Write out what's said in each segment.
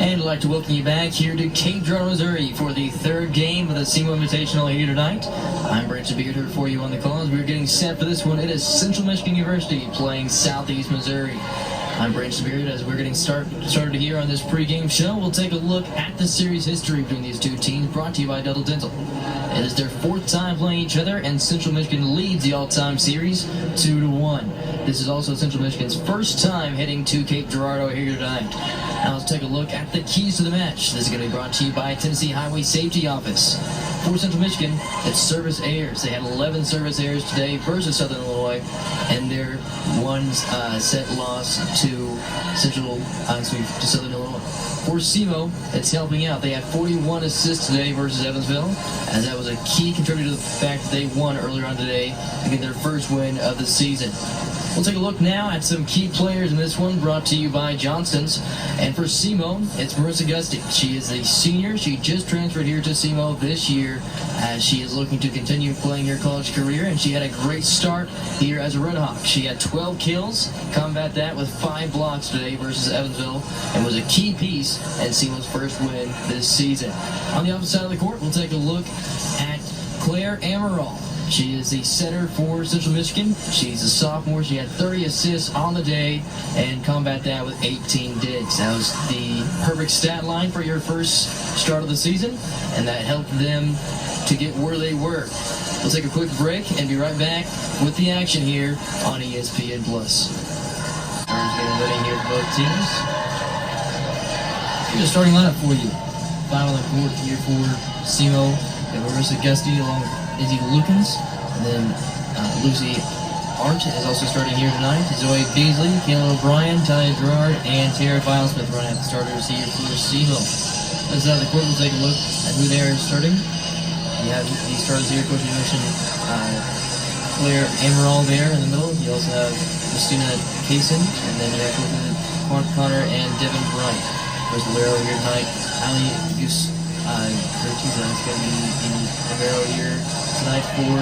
And I'd like to welcome you back here to Cape Girardeau, Missouri for the third game of the Cmu Invitational here tonight. I'm Branch Beard here for you on the call as we're getting set for this one. It is Central Michigan University playing Southeast Missouri. I'm Branch Beard as we're getting started here on this pregame show. We'll take a look at the series history between these two teams brought to you by Dental Dental. It is their fourth time playing each other, and Central Michigan leads the all-time series 2-1. This is also Central Michigan's first time heading to Cape Girardeau here tonight. Now let's take a look at the keys to the match. This is going to be brought to you by Tennessee Highway Safety Office. For Central Michigan, it's service errors. They had 11 service errors today versus Southern Illinois, and their one set loss to Southern Illinois. For Semo, it's helping out. They had 41 assists today versus Evansville, as that was a key contributor to the fact that they won earlier on today to get their first win of the season. We'll take a look now at some key players in this one, brought to you by Johnston's. And for Semo, it's Marissa Gusty. She is a senior. She just transferred here to Semo this year as she is looking to continue playing her college career, and she had a great start here as a Red Hawk. She had 12 kills, combat that with 5 blocks today versus Evansville, and was a key piece in Semo's first win this season. On the opposite side of the court, we'll take a look at Iverson-Ammeraal. She is the center for Central Michigan. She's a sophomore. She had 30 assists on the day and combat that with 18 digs. That was the perfect stat line for your first start of the season, and that helped them to get where they were. We'll take a quick break and be right back with the action here on ESPN+. Turns getting ready here for both teams. Here's a starting lineup for you. 5 on the court here for Semo. We have Marissa Gusty along with Izzy Lukens, and then Lucy Arndt is also starting here tonight. Zoe Beasley, Kayla O'Brien, Talia Gerard, and Tara Filesmith running at the starters here for Semo. Let's out of the court, we'll take a look at who they are starting. You have the starters here, Coach, you mentioned Iverson-Ammeraal there in the middle. You also have Christina Kaysen, and then you have Clark Connor and Devin Bryant. First Valero here tonight. Ali Goose. It's going to be the Valero here tonight for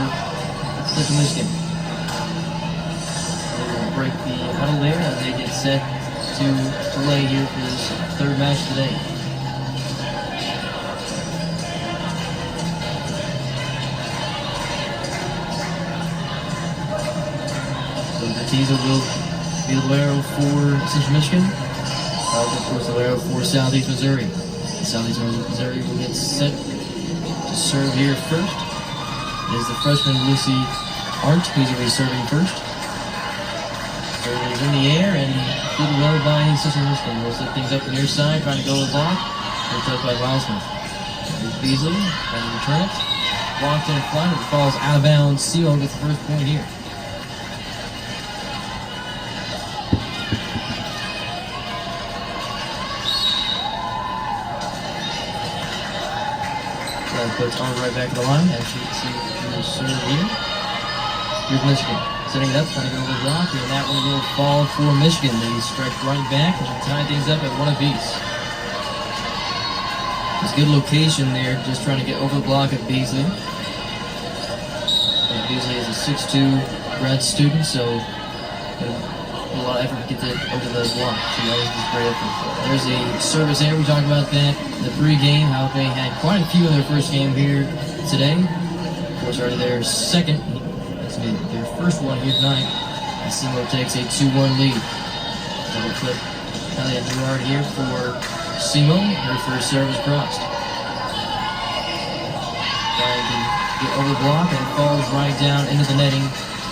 Central Michigan. They're going to break the huddle there as they get set to play here for this third match today. So Bertiza will be the Valero for Central Michigan. Of course, the Valero for Southeast Missouri. Southeast Missouri will get set to serve here first. It is the freshman Lucy Arndt who's going to be serving first. Serve is in the air and good well by Central Michigan. We'll set things up on their side, trying to go to the block. Picked up by Wildsmith. There's Beasley, trying to return it. Blocked in front, it falls out of bounds. Semo gets the first point here. Puts on right back to the line, as you can see who will serve here. Here's Michigan setting it up, trying to go over the block, and that one will fall for Michigan. They stretch right back and tie things up at one apiece. It's a good location there, just trying to get over the block of Beasley. And Beasley is a 6'2" grad student, so a lot of effort to get that over the block. So that was just great effort. There's a service error. We talked about that in the pregame, how they had quite a few in their first game here today. Of course, already their second, their first one here tonight. Semo takes a 2-1 lead. Double clip Talia Gerard here for Semo. Her first service crossed. Trying to get over the block, and it falls right down into the netting.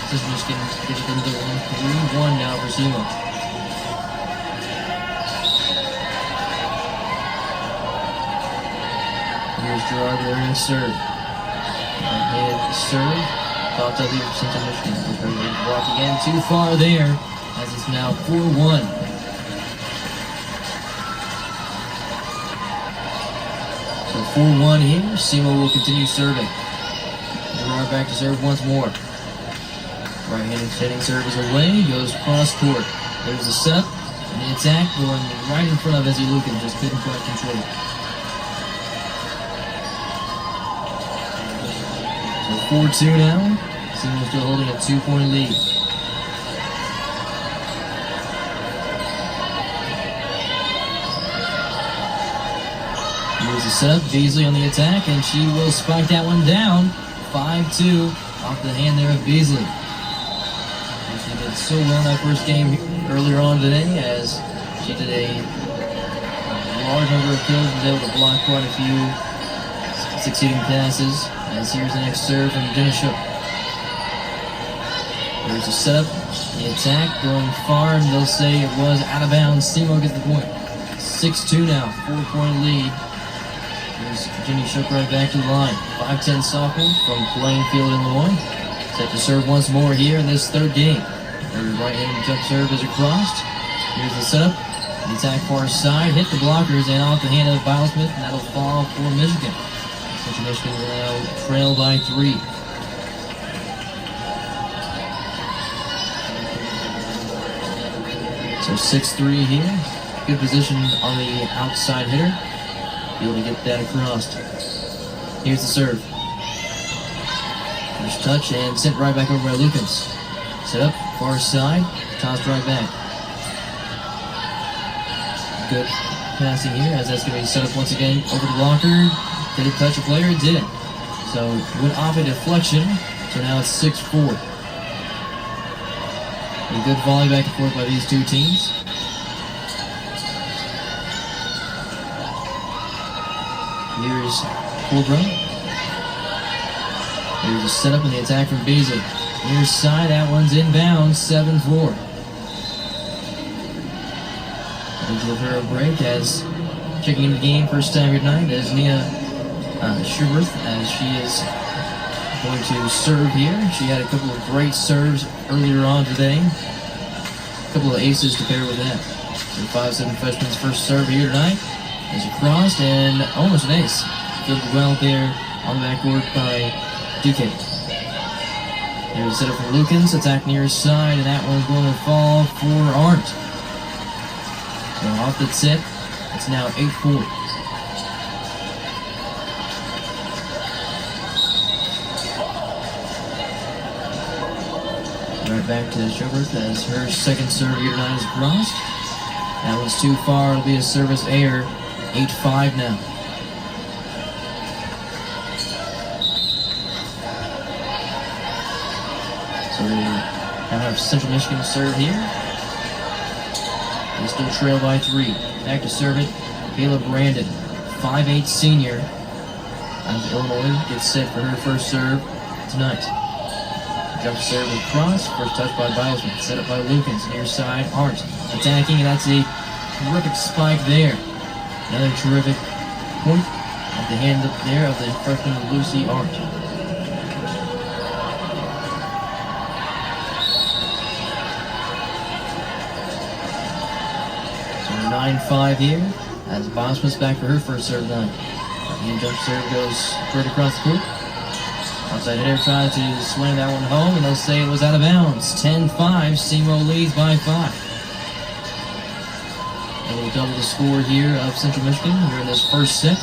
Central Michigan gets another one. 3-1 now for Semo. Here's Gerard with her serve. Right-handed serve. Popped up here for Central Michigan. Block again. Too far there, as it's now 4-1. So 4-1 here. Semo will continue serving. Gerard back to serve once more. Right-handed setting serve is away, goes cross court. There's the setup, and the attack going right in front of Izzy Lukens, just couldn't quite control it. So 4-2 now. Semo still holding a 2-point lead. Here's the setup. Beasley on the attack, and she will spike that one down. 5-2 off the hand there of Beasley. She did so well in that first game earlier on today, as she did a large number of kills and was able to block quite a few succeeding passes. As here's the next serve from Jenny Shook. There's a setup, the attack going far, and they'll say it was out of bounds. Semo gets the point. 6-2 now, 4-point lead. Here's Jenny Shook right back to the line. 5'10" sophomore from Plainfield, Illinois. Set to serve once more here in this third game. Her right-handed jump serve is across. Here's the setup. The attack far side, hit the blockers, and off the hand of Bilesmith, and that'll fall for Michigan. Central Michigan will now trail by 3. So 6-3 here. Good position on the outside hitter. Be able to get that across. Here's the serve. First touch and sent right back over by Lucas. Set up, far side, tossed right back. Good passing here, as that's going to be set up once again over the blocker. Did it touch a player? It didn't. So it went off a deflection. So now it's 6-4. A good volley back and forth by these two teams. Here's Coldrum. Here's a setup in the attack from Beasley. Near side, that one's inbound, 7-4. We'll give her a break as checking into the game first time of night is Nia Schuberth, as she is going to serve here. She had a couple of great serves earlier on today. A couple of aces to pair with that. So 5'7" freshman's first serve here tonight is across and almost an ace. Good well there on the backboard by Duque. There's a setup from Lukens, attack near his side, and that one's going to fall for Arndt. So off the tip, it's now 8-4. Right back to Schuberth as her second serve here tonight is crossed. That one's too far. It'll be a service error. 8-5 now. So we now have Central Michigan serve here. They still trail by 3. Back to serve it, Caleb Brandon, 5'8" senior out of Illinois, gets set for her first serve tonight. Jump serve across, first touch by Bilesman, set up by Lukens, near side, Arndt attacking, and that's a terrific spike there. Another terrific point at the hand up there of the freshman Lucy Arndt. So 9-5 here, as Bosma's back for her first serve tonight. And jump serve goes straight across the court. Outside hitter tries to slam that one home, and they'll say it was out of bounds. 10-5, Semo leads by 5. A little double the score here of Central Michigan here in this first set.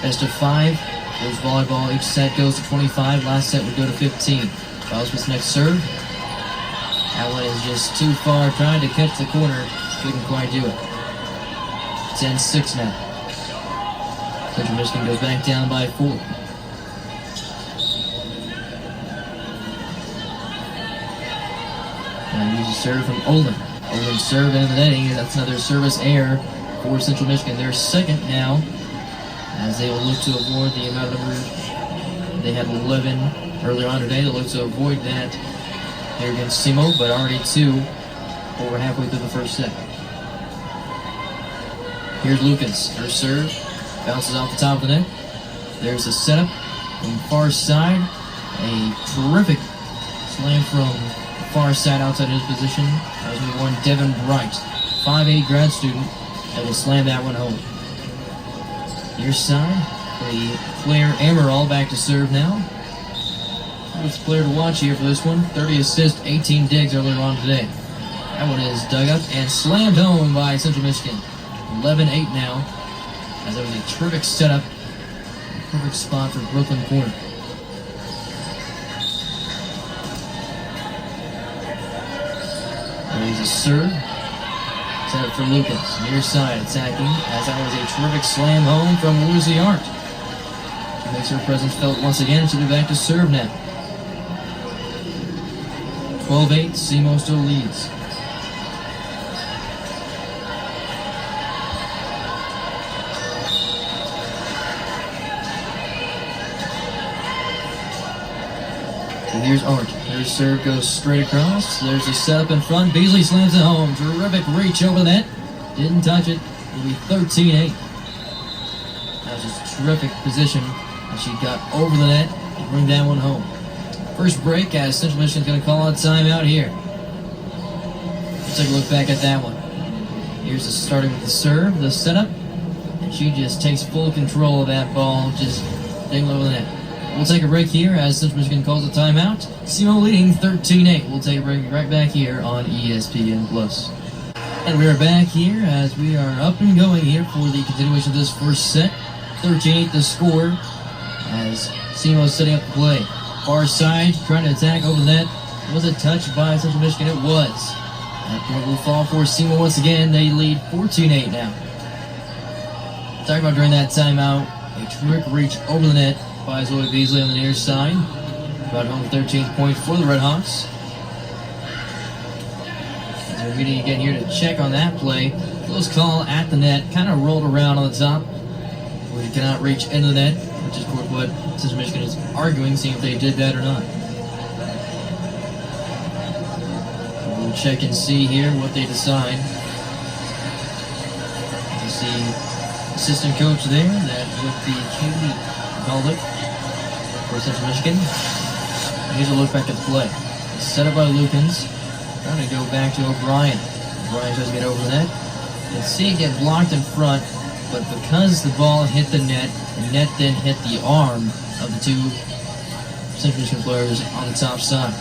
Best of 5. Goes volleyball. Each set goes to 25. Last set would go to 15. Bosma's next serve. That one is just too far. Trying to catch the corner. Couldn't quite do it. 10-6 now. Central Michigan goes back down by 4. And use a serve from Olin. Olin serve into the netting. That's another service error for Central Michigan. They're second now, as they will look to avoid the amount of numbers. They had 11 earlier on today. They'll look to avoid that here against Semo, but already 2 over halfway through the first set. Here's Lucas. Her serve bounces off the top of the net. There's the setup from the far side. A terrific slam from far side outside his position. That was number 1, Devin Bright, 5'8" grad student, that will slam that one home. Near side, the Iverson-Ammeraal back to serve now. First player to watch here for this one. 30 assists, 18 digs earlier on today. That one is dug up and slammed home by Central Michigan. 11-8 now, as that was a terrific setup. Perfect spot for Brooklyn corner. There's a serve. Set up for Lucas, near side, attacking, as that was a terrific slam home from Lucy Art. She makes her presence felt once again. She'll be back to serve now. 12-8, Semo still leads. And here's Art. Her serve goes straight across. There's a setup in front. Beasley slams it home. Terrific reach over the net. Didn't touch it. It'll be 13-8. That was just a terrific position. And she got over the net to bring that one home. First break as Central Michigan's going to call a timeout here. Let's take a look back at that one. Here's the starting with the serve, the setup. And she just takes full control of that ball. Just dangling over the net. We'll take a break here as Central Michigan calls a timeout. Semo leading 13-8. We'll take a break right back here on ESPN+. And we are back here as we are up and going here for the continuation of this first set. 13-8 the score as Semo setting up the play. Far side, trying to attack over the net. Was it touched by Central Michigan? It was. That point will fall for Semo once again. They lead 14-8 now. Talking about during that timeout, a terrific reach over the net by Zoe Beasley on the near side. Brought home 13th point for the Redhawks. As they're meeting again here to check on that play. Close call at the net. Kind of rolled around on the top where you cannot reach into the net, which is what Central Michigan is arguing, seeing if they did that or not. We'll check and see here what they decide. You see assistant coach there, that would be Katie Caldick for Central Michigan. Here's a look back at the play. Set up by Lukens. Trying to go back to O'Brien. O'Brien tries to get over the net. You can see it get blocked in front, but because the ball hit the net then hit the arm of the two Central Michigan players on the top side.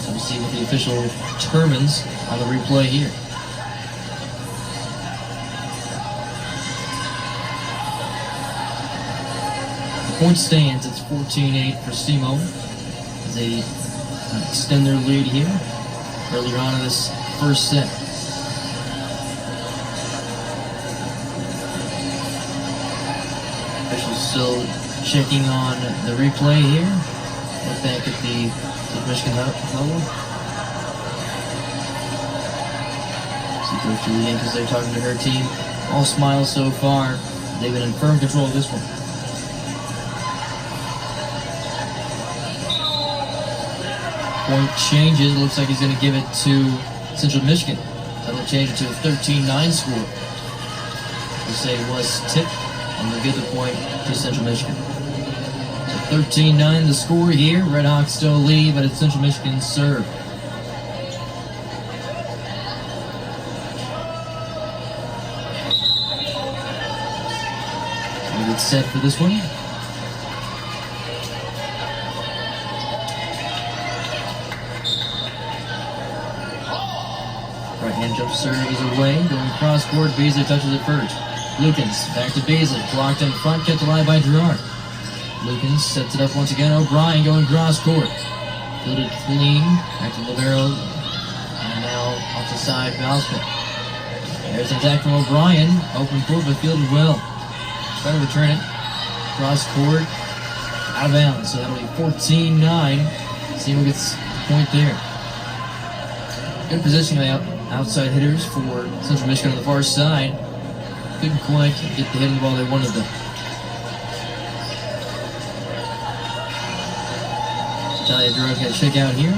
So we'll see what the official determines on the replay here. The point stands, it's 14-8 for Semo as they extend their lead here earlier on in this first set. Officials still checking on the replay here. Look back at the Michigan huddle. See Coach Julian because they're talking to her team. All smiles so far. They've been in firm control of this one. Point changes. Looks like he's going to give it to Central Michigan. That'll change it to a 13-9 score. We'll say it was tipped, and we'll give the point to Central Michigan. So 13-9 the score here. Redhawks still lead, but it's Central Michigan's serve. We'll get set for this one. Right-hand jump serve is away, going cross-court. Beasley touches it first. Lukens, back to Beasley, blocked in front, kept alive by Gerard. Lukens sets it up once again. O'Brien going cross-court. Fielded clean, back to Libero, and now off the side, Valspin. There's an attack from O'Brien, open court, but fielded well. Try to return it. Cross-court, out of bounds, so that'll be 14-9. Semo gets the point there. Good positioning by outside hitters for Central Michigan on the far side. Couldn't quite get the hit on the ball they wanted though. Talia Gerard's got to check out here.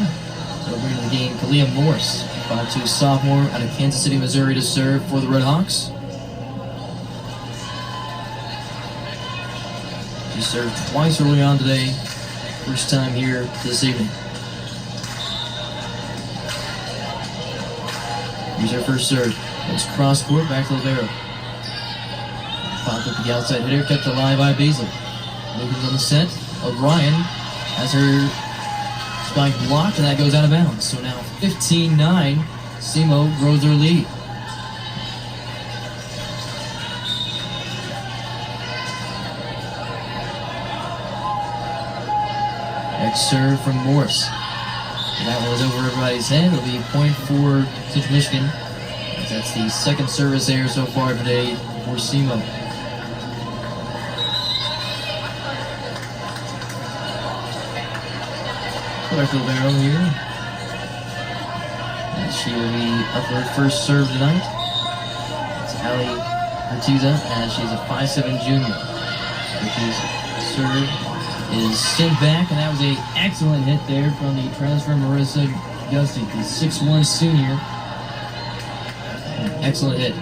That'll bring to the game Kalia Morse, 5'2" sophomore out of Kansas City, Missouri, to serve for the Redhawks. She served twice early on today. First time here this evening. Here's her first serve. It's cross court, back to Libero. Popped up the outside hitter, kept alive by Beasley. Lucas on the set. O'Brien has her spike blocked, and that goes out of bounds. So now 15-9. Semo grows their lead. Next serve from Morse. And that one was over everybody's head. It'll be a point for Central Michigan. That's the second service error so far today for Semo. Puerto Barrel here. And she will be up for her first serve tonight. It's Ali Artiza, as she's a 5'7" junior. Which's serve is sent back, and that was an excellent hit there from the transfer Marissa Gusty, the 6'1" senior. An excellent hit.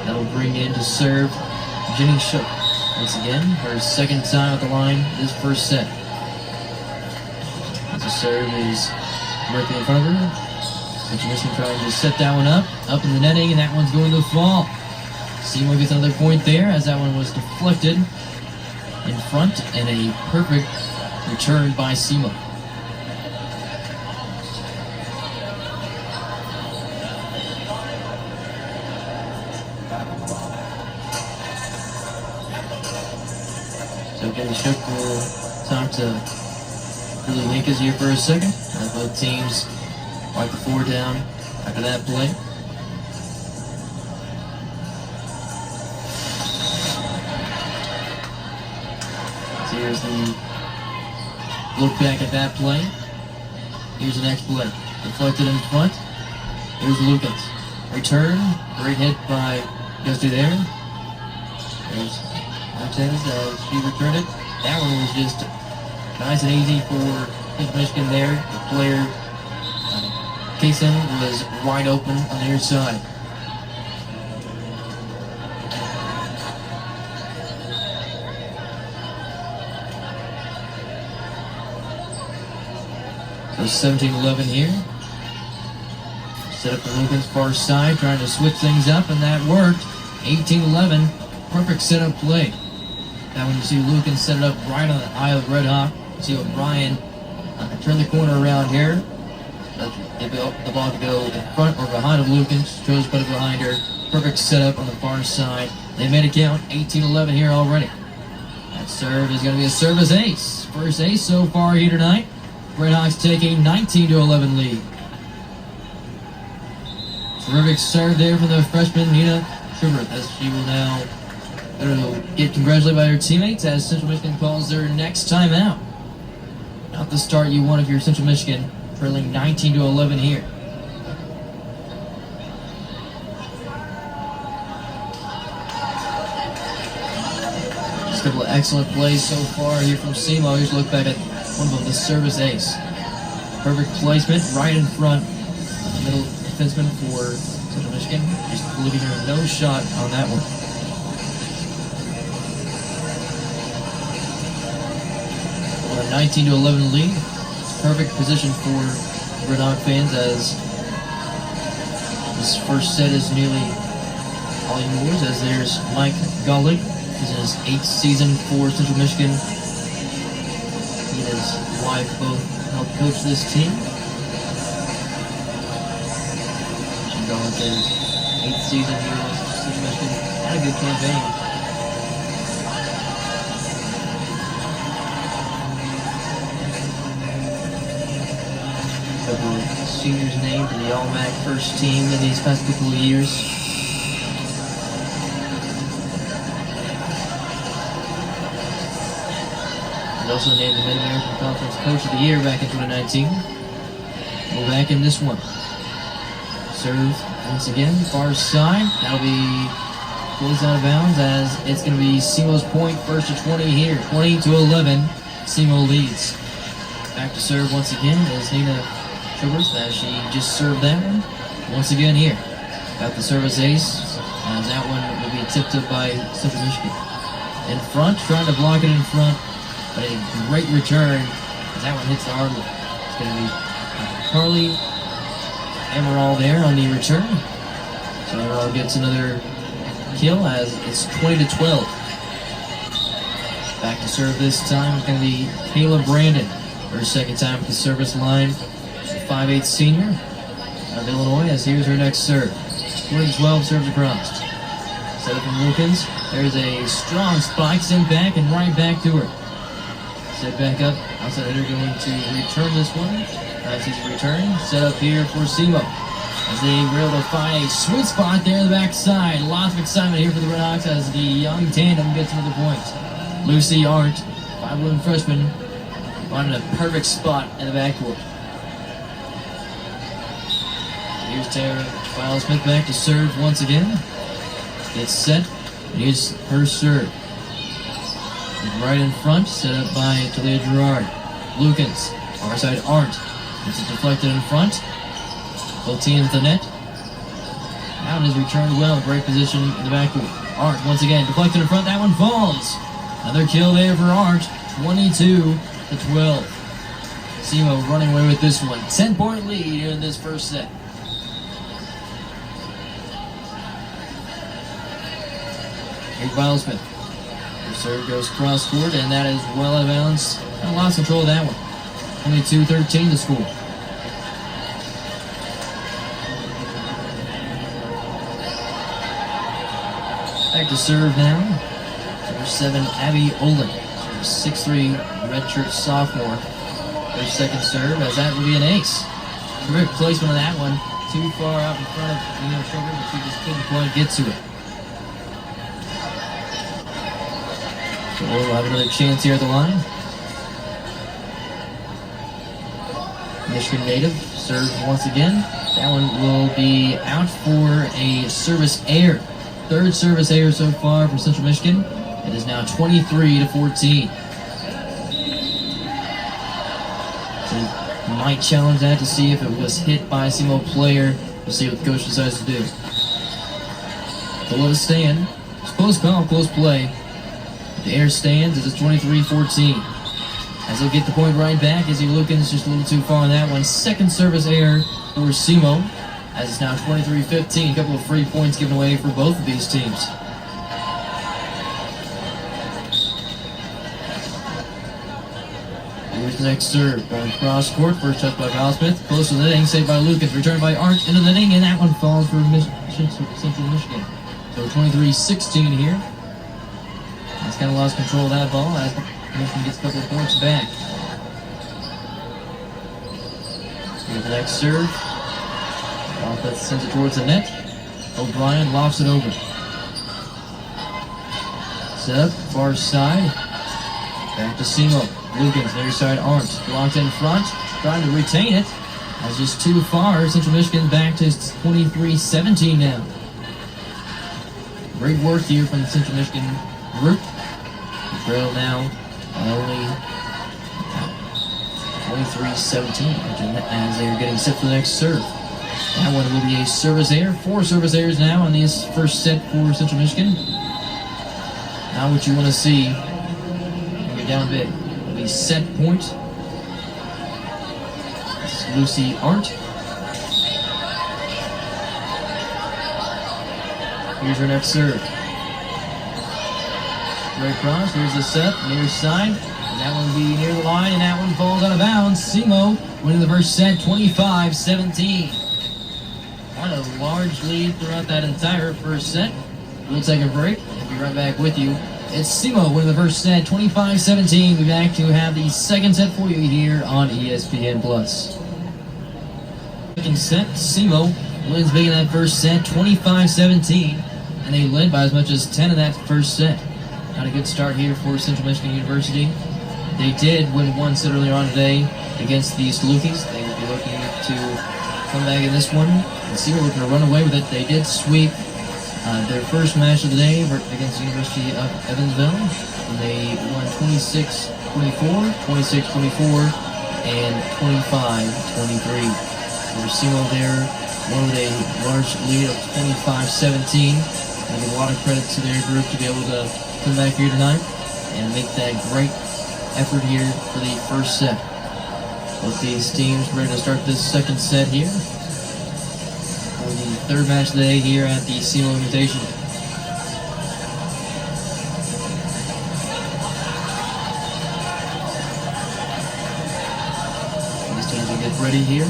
That'll bring in to serve Jenny Shook. Once again, her second time at the line this first set. The serve is directly in front of her. Central Michigan trying to set that one up in the netting, and that one's going to fall. Semo gets another point there, as that one was deflected in front, and a perfect return by Semo. So Jenny Shook will talk to Billy Hinkes here for a second, as both teams wipe the floor down after that play. So here's the look back at that play. Here's the next play. Deflected in front. Here's Lucas. Return. Great hit by Gusty there. There's Martinez as she returned it. That one was just nice and easy for Central Michigan there. The player, Kaysen, was wide open on the near side. So 17-11 here. Set up the Lincoln's far side, trying to switch things up, and that worked. 18-11, perfect setup play. That one you see Lucan set it up right on the eye of Red Hawk. See O'Brien turn the corner around here. The ball to go in front or behind of Lucan. Chose to put it behind her. Perfect setup on the far side. They made it count. 18-11 here already. That serve is going to be a service ace. First ace so far here tonight. Red Hawks take a 19-11 lead. Terrific serve there from the freshman Nina Schubert, as she will now get congratulated by her teammates as Central Michigan calls their next timeout. Not the start you want if you're Central Michigan, trailing 19-11 here. Just a couple of excellent plays so far here from Semo. Here's a look back at one of them, the service ace. Perfect placement right in front of the middle defenseman for Central Michigan. Just leaving her no shot on that one. A 19-11 lead. Perfect position for Red Hawk fans, as this first set is nearly all yours, as there's Mike Golick. He's in his 8th season for Central Michigan. He and his wife both help coach this team. Golick in his 8th season here with Central Michigan. Had a good campaign. Couple of seniors named to the All-MAC first team in these past couple of years. He's also named the Mid-American Conference Coach of the Year back in 2019. We're back in this one. Serve once again, far side. That'll be closed out of bounds, as it's going to be Semo's point, first to 20 here. 20-11, Semo leads. Back to serve once again is Nina Schubert, as she just served that one. Once again here. Got the service ace, and that one will be tipped up by Central Michigan. In front, trying to block it in front, but a great return, as that one hits the hard one. It's going to be Carly Ammeraal there on the return. So Ammeraal gets another kill, as it's 20-12. Back to serve this time is going to be Kayla Brandon. Her second time at the service line. 5'8" senior of Illinois, as here's her next serve. 20-12 serves across. Set up from Wilkins. There's a strong spike, sent back and right back to her. Set back up. Outside hitter going to return this one. Nice easy return. Set up here for Semo. as they were able to find a sweet spot there in the backside. Lots of excitement here for the Red Hawks as the young tandem gets another point. Lucy Arndt, 5'11" freshman, finding a perfect spot in the backcourt. Here's Tara Smith back to serve once again. Gets set. Here's her serve. Right in front, set up by Talia Gerard. Lukens, far side Arndt. It's deflected in front. Both teams at the net. Now it is returned well. Great position in the backcourt. Arndt once again deflected in front. That one falls. Another kill there for Arndt. 22-12. Semo running away with this one. 10-point lead here in this first set. Here's Smith. The serve goes cross court, and that is well out of bounds. And lost control of that one. 22-13 to score. Back to serve now. Number 7, Abby Olin. 6'3" redshirt sophomore. Her second serve, as that will be an ace. Terrific placement on that one. Too far out in front of Sugar, but she just couldn't quite get to it. So we'll have another chance here at the line. Michigan native serves once again. That one will be out for a service error. Third service error so far from Central Michigan. It is now 23-14. So might challenge that to see if it was hit by a Semo player. We'll see what the coach decides to do. So let it stand. It's close call, close play. The air stands as it's 23-14. As he'll get the point right back as he Lukens just a little too far on that one. Second service error for Semo, as it's now 23-15. A couple of free points given away for both of these teams. Here's the next serve. Going cross court. First touch by Kyle Smith. Close to the netting. Saved by Lukens. Returned by Arndt into the netting. And that one falls for Central Michigan. So 23-16 here. He's kind of lost control of that ball as Michigan gets a couple of points back. Here's the next serve. Offense sends it towards the net. O'Brien lofts it over. Set up, far side. Back to Semo. Lukens, near side Arndt. Blocked in front. Trying to retain it. That's just too far. Central Michigan back to 23-17 now. Great work here from the Central Michigan group. The trail now only 23-17 as they are getting set for the next serve. That one will be a service error. 4 service errors now in this first set for Central Michigan. Now what you want to see when you're down big will be set point. This is Lucy Arndt. Here's her next serve. Right cross, here's the set, near side. And that one will be near the line, and that one falls out of bounds. Semo winning the first set, 25-17. What a large lead throughout that entire first set. We'll take a break. We'll be right back with you. It's Semo winning the first set, 25-17. We'll be back to have the second set for you here on ESPN+. Second set, Semo wins big in that first set, 25-17. And they led by as much as 10 in that first set. Not a good start here for Central Michigan University. They did win one set earlier on today against the Salukis. They will be looking to come back in this one and see if they're going to run away with it. They did sweep their first match of the day against the University of Evansville. And they won 26-24, 26-24, and 25-23. For Semo there, won with a large lead of 25-17. I give a lot of credit to their group to be able to come back here tonight and make that great effort here for the first set. Both these teams ready to start this second set here for the third match of the day here at the Cmu Invitational. These teams will get ready here.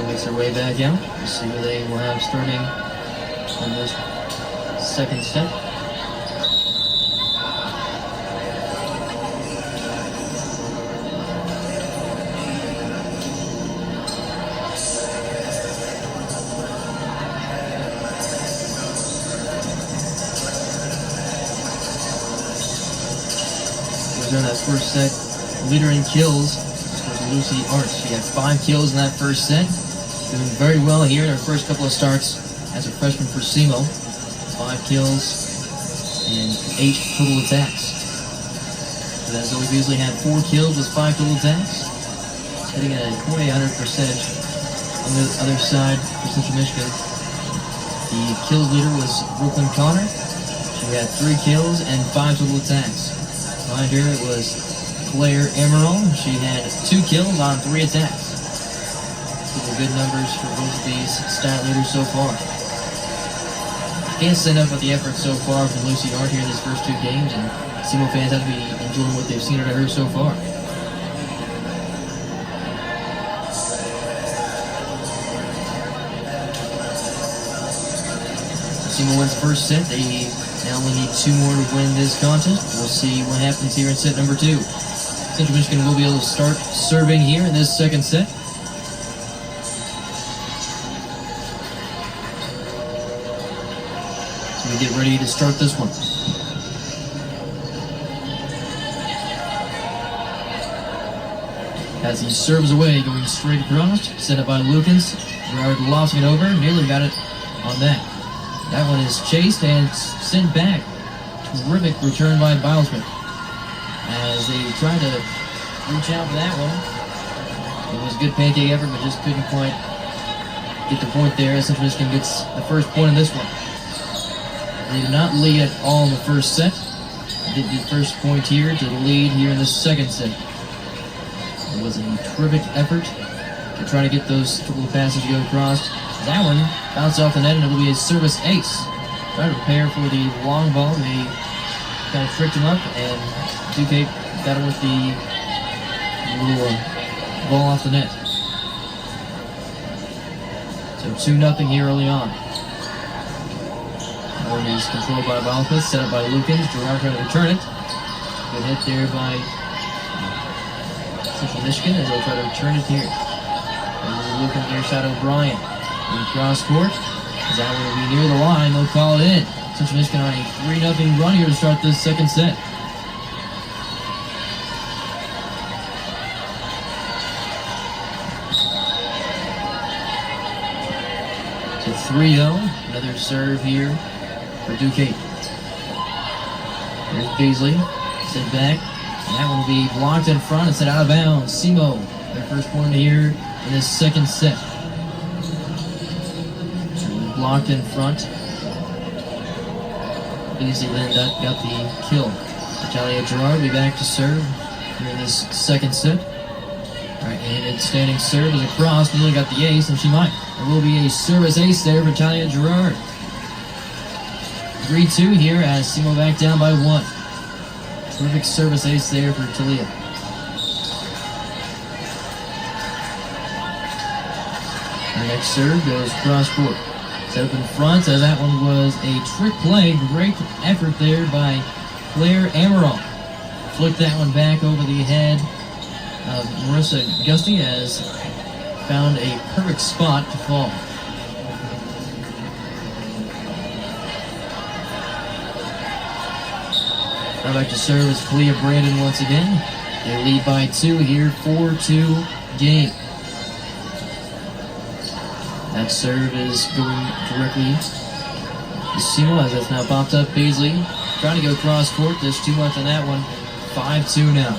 Makes their way back out. We'll see who they will have starting in this second set. first set. Leader in kills was Lucy Arch. She had 5 kills in that first set. Doing very well here in her first couple of starts as a freshman for Semo. 5 kills and 8 total attacks. So that Zoe Beasley had 4 kills with 5 total attacks. She's hitting at a 100%. On the other side for Central Michigan, the kills leader was Brooklyn Connor. She had 3 kills and 5 total attacks. Behind her it was Iverson-Ammeraal. She had 2 kills on 3 attacks. Couple good numbers for both of these stat leaders so far. Can't say enough about the effort so far from Lucy Art here in these first 2 games, and Semo fans have to be enjoying what they've seen out of her so far. Semo wins the first set. They now only need 2 more to win this contest. We'll see what happens here in set number 2. Central Michigan will be able to start serving here in this second set. So we get ready to start this one. As he serves away, going straight across, set up by Lukens. Gerard lofting it over, nearly got it on that. That one is chased and sent back. Terrific return by Bilesman. As they try to reach out for that one. It was a good pancake effort, but just couldn't quite get the point there. Central Michigan gets the first point in this one. They did not lead at all in the first set. They did the first point here to lead here in the second set. It was a terrific effort to try to get those couple of passes to go across. That one bounced off the net and it'll be a service ace. Try to prepare for the long ball. They kind of tricked him up and Duque got him with the little ball off the net. So 2-0 here early on. One is controlled by Balthus, set up by Lukens. Gerard trying to return it. Good hit there by Central Michigan as they'll try to return it here. And Lukens near side O'Brien. In cross court. As that one will be near the line, they'll call it in. Central Michigan on a 3-0 run here to start this second set. So 3-0. Another serve here for Duque. There's Beasley. Sent back. And that one will be blocked in front and sent out of bounds. Semo, their first point here in this second set. Blocked in front. Beasley then got the kill. Natalia Gerard will be back to serve here in this second set. Right-handed standing serve is across. Nearly got the ace, and she might. There will be a service ace there for Natalia Gerard. 3-2 here as Semo back down by 1. Terrific service ace there for Talia. Our next serve goes cross court. Set up in front, as that one was a trick play. Great effort there by Iverson-Ammeraal. Flicked that one back over the head of Marissa Gusty as found a perfect spot to fall. Now back to serve is Kalia Brandon once again. They lead by 2 here, 4-2 game. That serve is going directly to Semo as that's now popped up. Beasley trying to go cross court. There's too much on that one. 5-2 now.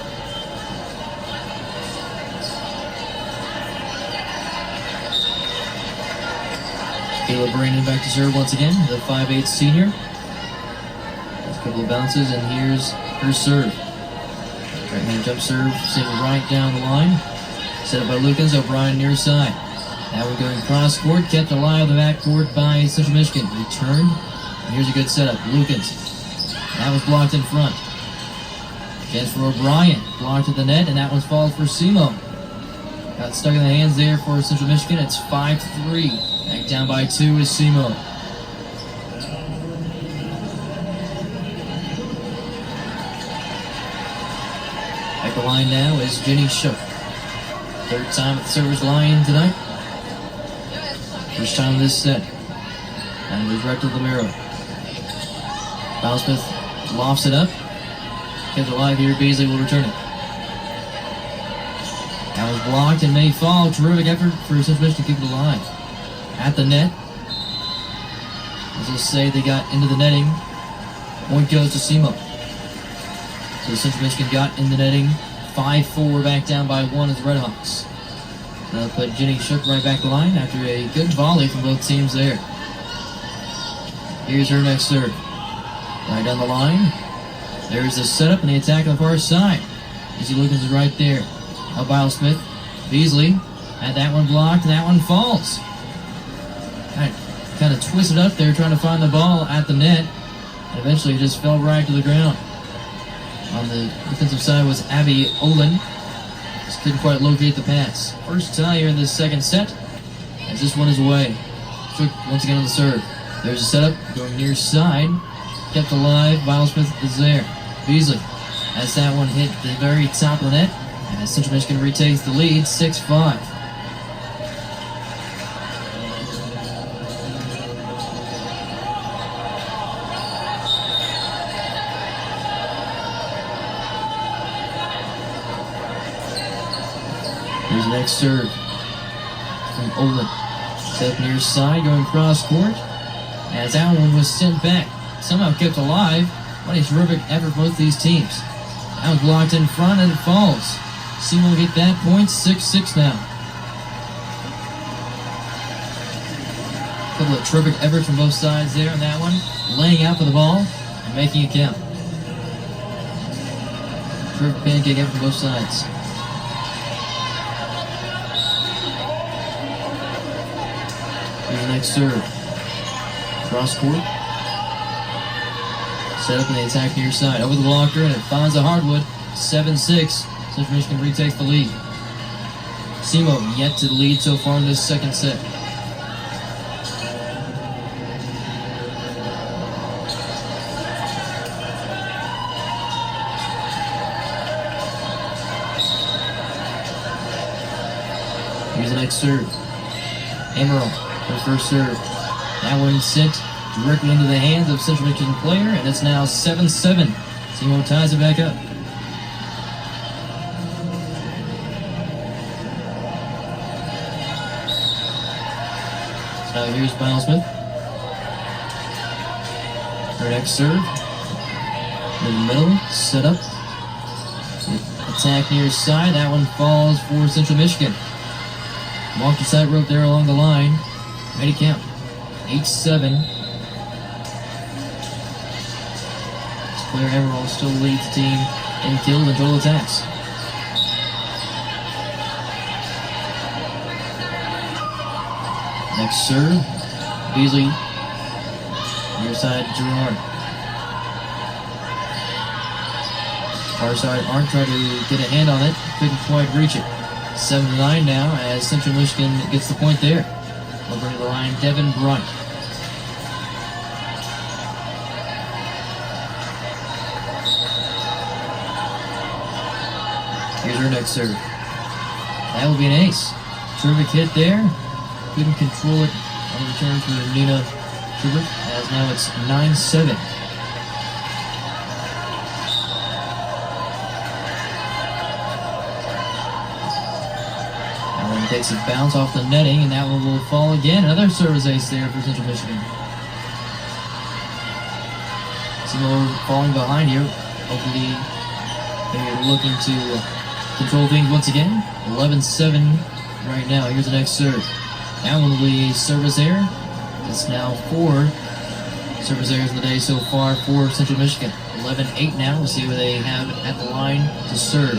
Caleb Brandon back to serve once again. The 5'8" senior. There's a couple of bounces and here's her serve. Right-hand jump serve sent right down the line. Set up by Lukens. O'Brien near side. Now we're going cross court, kept alive the back court by Central Michigan. Return, and here's a good setup. Lukens. That was blocked in front. Chance for O'Brien. Blocked at the net, and that one's falls for Semo. Got stuck in the hands there for Central Michigan. It's 5-3. Back down by 2 is Semo. At the line now is Jenny Shook. Third time at the server's line tonight. First time in this set. And it was right to the mirror. Bilesmith lofts it up. Kept alive here. Beasley will return it. That was blocked and may fall. Terrific effort for Central Michigan to keep it alive. At the net. As we'll say, they got into the netting. Point goes to Semo. So Central Michigan got in the netting. 5-4 back down by 1 as the Redhawks. That'll put Jenny Shook right back the line after a good volley from both teams there. Here's her next serve. Right down the line. There's the setup and the attack on the far side. Easy Lucas is right there. Up by Smith. Beasley had that one blocked and that one falls. Kind of twisted up there trying to find the ball at the net. And eventually just fell right to the ground. On the defensive side was Abby Olin. Just couldn't quite locate the pass. First tie here in this second set, as this one is away. Shook once again on the serve. There's a setup going near side. Kept alive. Violet Smith is there. Beasley as that one hit the very top of the net. As Central Michigan retakes the lead, 6-5. Here's the next serve from Olin. Set up near side, going cross court. As that one was sent back, somehow kept alive. What a terrific effort for both these teams. That was blocked in front and it falls. Semo will get that point, 6-6 now. A couple of terrific efforts from both sides there on that one. Laying out for the ball and making it count. Terrific pancake effort from both sides. Here's the next serve. Cross court. Set up in the attack near side. Over the blocker and it finds the hardwood. 7-6. Central Michigan retakes the lead. Semo yet to lead so far in this second set. Here's the next serve. Ammeraal, her first serve. That one sent directly into the hands of Central Michigan player, and it's now 7-7. Semo ties it back up. So now here's Violet Smith. Her next serve. In the middle, set up. Attack near side. That one falls for Central Michigan. Walk the side rope there along the line. Ready to count. 8-7. Claire Ammeraal still leads the team in kills and total attacks. Next serve. Beasley. Near side, Gerard. Far side, Arndt tried to get a hand on it. Couldn't quite reach it. 7-9 now as Central Michigan gets the point there. Over to the line, Devin Brunt. Here's her next serve. That will be an ace. Terrific hit there. Couldn't control it on the return for Nina Schubert, as now it's 9-7. That one takes a bounce off the netting, and that one will fall again. Another service ace there for Central Michigan. Semo falling behind here. Hopefully they're looking to control things once again. 11-7 right now. Here's the next serve. That one will be a service error. It's now 4 service errors in the day so far for Central Michigan. 11-8 now. We'll see what they have at the line to serve.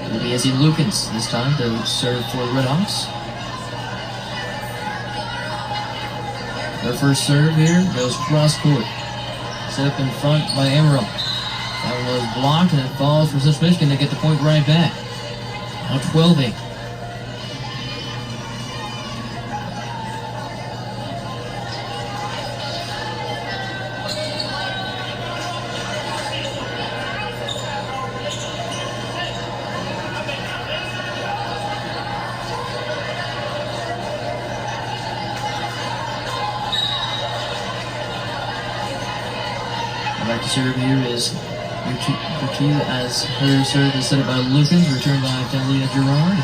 It'll be Izzy Lukens this time to serve for the Redhawks. Their first serve here goes cross court. Set up in front by Ammeraal. That one was blocked and it falls for Central Michigan to get the point right back. Now 12-8. Back to serve here is Ortiz as her serve is set up by Lukens, returned by Catalina Gerard.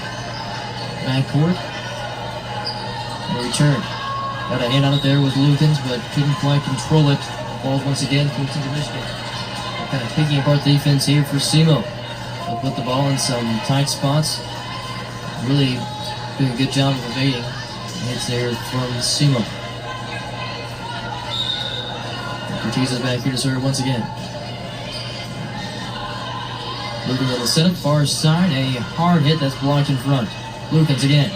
Backcourt. And return. Got a hand on it there with Lukens, but couldn't quite control it. Balls once again from Central Michigan. Kind of picking apart the defense here for Semo. They'll put the ball in some tight spots. Really doing a good job of evading. Hits there from Semo. Ortiz is back here to serve once again. Lukens on the setup, far side, a hard hit that's blocked in front. Lukens again.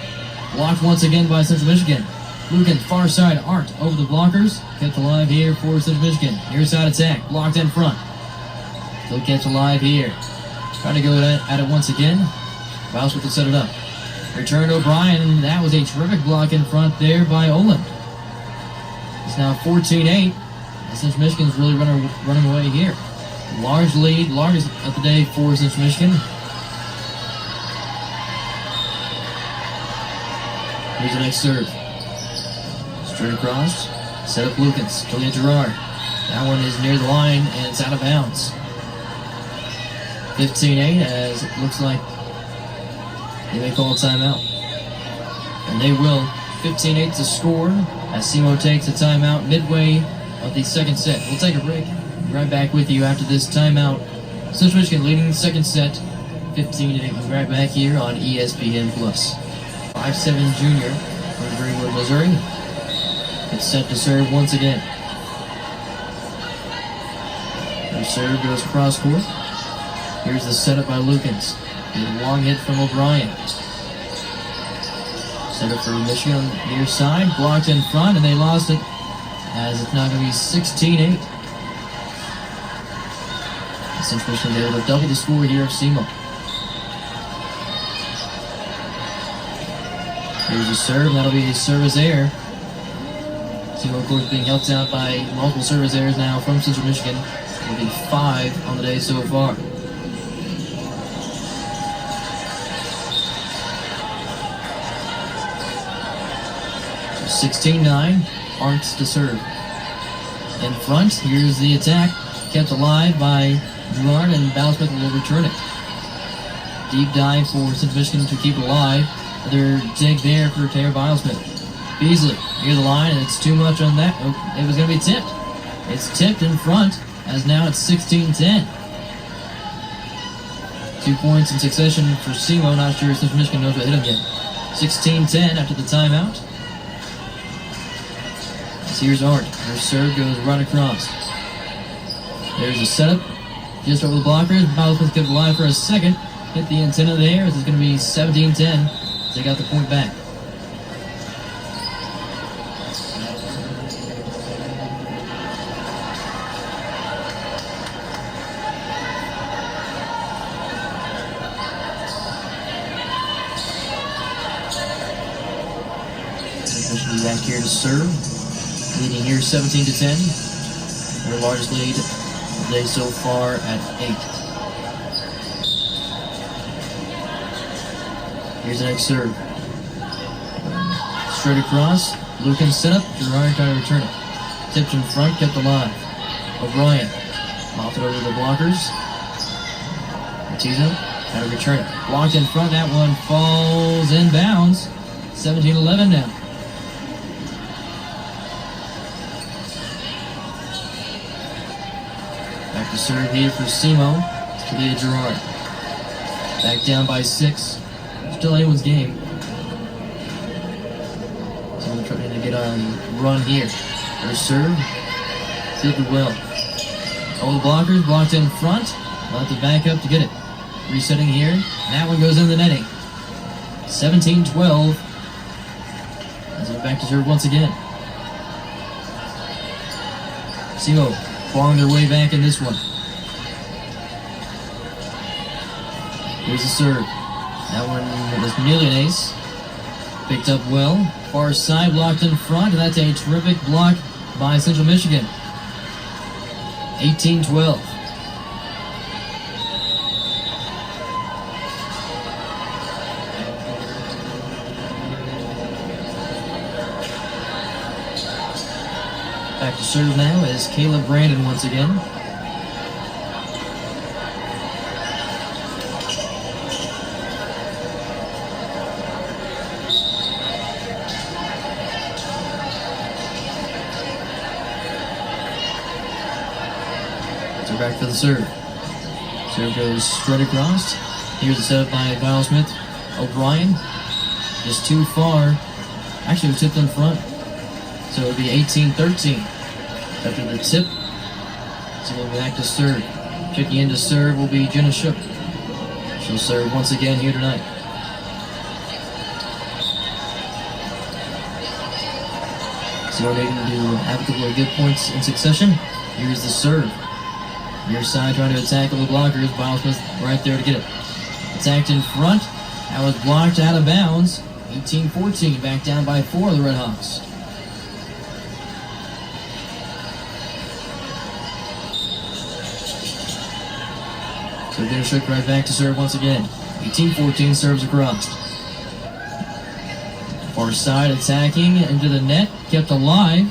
Blocked once again by Central Michigan. Lukens, far side, Art over the blockers. Kept alive here for Central Michigan. Near side attack, blocked in front. Still kept alive here. Trying to go at it once again. Bouswith to set it up. Return to O'Brien. That was a terrific block in front there by Olin. It's now 14-8. Central Michigan's really running away here. Large lead, largest of the day for Central Michigan. Here's the next serve. Straight across. Set up Lukens. Catalina Gerard. That one is near the line and it's out of bounds. 15-8 as it looks like they may call a timeout. And they will. 15-8 to score as Semo takes a timeout midway of the second set. We'll take a break. Right back with you after this timeout. Central Michigan leading the second set, 15-8. We'll be right back here on ESPN+. 5'7" junior from Greenwood, Missouri. It's set to serve once again. The serve goes cross court. Here's the setup by Lukens. A long hit from O'Brien. Set up for Michigan on the near side. Blocked in front, and they lost it. As it's now going to be 16-8. Central Michigan able to double the score here of Semo. Here's a serve. That'll be a service error. Semo, of course, being helped out by multiple service errors now from Central Michigan. It'll be 5 on the day so far. So 16-9. Arndt to serve. In front, here's the attack. Kept alive by Gerard, and Bouswith will return it. Deep dive for Central Michigan to keep it alive. Another dig there for Taylor Bilesmith. Beasley near the line, and it's too much on that. Oh, it was going to be tipped. It's tipped in front, as now it's 16-10. 2 points in succession for Semo. Not sure if Central Michigan knows what hit him yet. 16-10 after the timeout. Here's Art. Her serve goes right across. There's a setup. Just over the blockers. Bilesmith kept alive for a second. Hit the antenna there. This is going to be 17-10. They got the point back. Back here to serve. Leading here 17-10. Their largest lead of the day so far at 8. Here's the next serve. Straight across. Lukens set up. Gerard trying to return it. Tipped in front, kept alive. O'Brien. Mopped it over the blockers. Ortizo trying to return it. Blocked in front. That one falls inbounds. 17-11 now. Back to serve here for Semo. Catalina Gerard. Back down by 6. Still anyone's game. Someone trying to get on run here. Their serve. Sealed it well. All the blockers blocked in front. They'll have to back up to get it. Resetting here. And that one goes in the netting. 17-12. As they're back to serve once again. Semo clawing their way back in this one. Here's the serve. That one was nearly an ace. Picked up well. Far side blocked in front, and that's a terrific block by Central Michigan. 18-12. Back to serve now is Caleb Brandon once again. back for the serve. Serve goes straight across. Here's the setup by Smith. O'Brien. Just too far. Actually, it was tipped in front. So it would be 18-13. After the tip, so we'll go back to serve. Checking in to serve will be Jenna Shook. She'll serve once again here tonight. So we're needing to have a couple of good points in succession. Here's the serve. Near side trying to attack the blockers. Smith right there to get it. Attacked in front. That was blocked out of bounds. 18-14. Back down by 4 of the Redhawks. So Jenna Shook right back to serve once again. 18-14 serves across. Far side attacking into the net. Kept alive.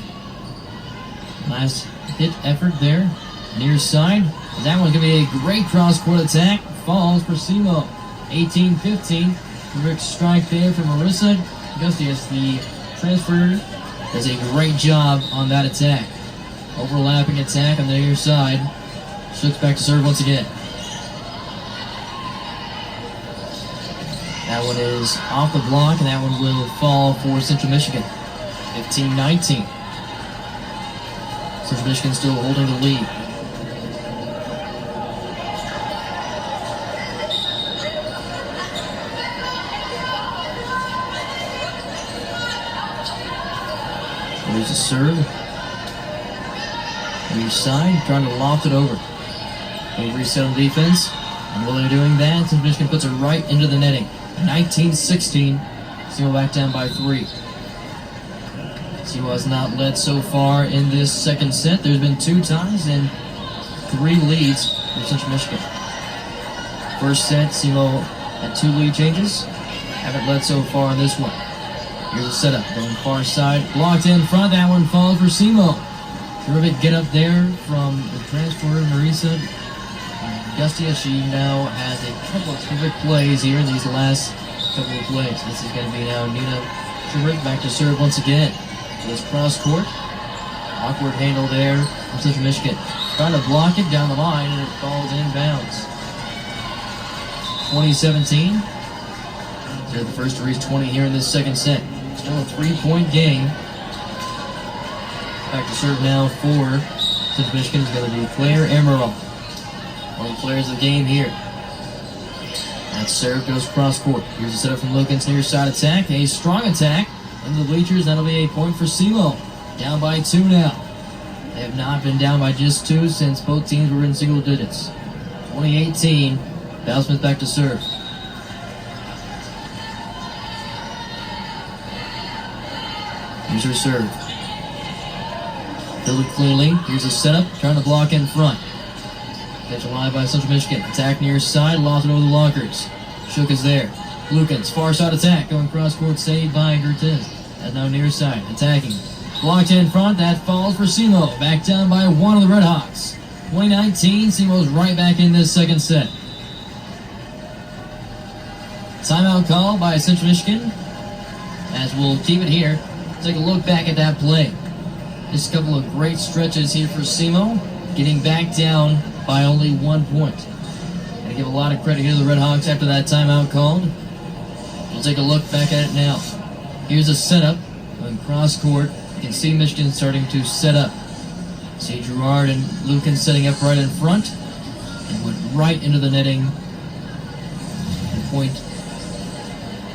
Last hit effort there. Near side. That one's going to be a great cross-court attack. Falls for Semo. 18-15. Terrific strike there from Marissa Gustius, the transfer, does a great job on that attack. Overlapping attack on the near side. Shook's back to serve once again. That one is off the block, and that one will fall for Central Michigan. 15-19. Central Michigan still holding the lead. There's a serve. Near side, trying to loft it over. They reset on defense, and while they're doing that, Central Michigan puts it right into the netting. 19-16. Semo back down by 3. Semo has not led so far in this second set. There's been 2 ties and 3 leads for Central Michigan. First set, Semo had 2 lead changes. Haven't led so far in this one. Here's the setup, going far side, blocked in front. That one falls for Semo. Terrific get up there from the transfer, Marissa Gustius. She now has a couple of terrific plays here in these last couple of plays. This is going to be now Nina Terrific back to serve once again. This cross court. Awkward handle there from Central Michigan. Trying to block it down the line, and it falls inbounds. 20-17. They're the first to reach 20 here in this second set. Still a 3-point game. Back to serve now for Central Michigan is going to be Iverson-Ammeraal. One of the players of the game here. That serve goes cross court. Here's a setup from Lukens, near side attack. A strong attack into the bleachers. That'll be a point for Semo. Down by 2 now. They have not been down by just 2 since both teams were in single digits. 20-18. Smith back to serve. Here's her serve. Filled it cleanly. Here's a setup. Trying to block in front. Catch alive by Central Michigan. Attack near side. Lost it over the lockers. Shook is there. Lukens. Far side attack. Going cross court. Saved by Gertens. And now near side. Attacking. Blocked in front. That falls for Semo. Back down by 1 of the Redhawks. 20-19. Semo's right back in this second set. Timeout call by Central Michigan. As we'll keep it here. Take a look back at that play. Just a couple of great stretches here for Semo. Getting back down by only 1 point. Gotta give a lot of credit here to the Redhawks after that timeout called. We'll take a look back at it now. Here's a setup on cross court. You can see Michigan starting to set up. See Gerard and Lukens setting up right in front. And went right into the netting. And point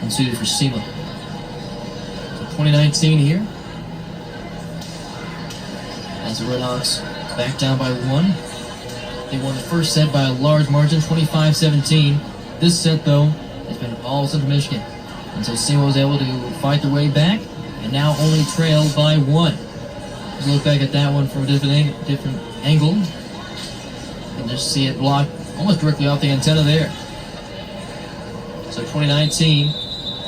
ensued for Semo. 2019 here. As the Redhawks back down by 1. They won the first set by a large margin, 25-17. This set, though, has been all Central Michigan. And so Semo was able to fight their way back and now only trail by 1. Let's look back at that one from a different angle. And just see it blocked almost directly off the antenna there. So 2019,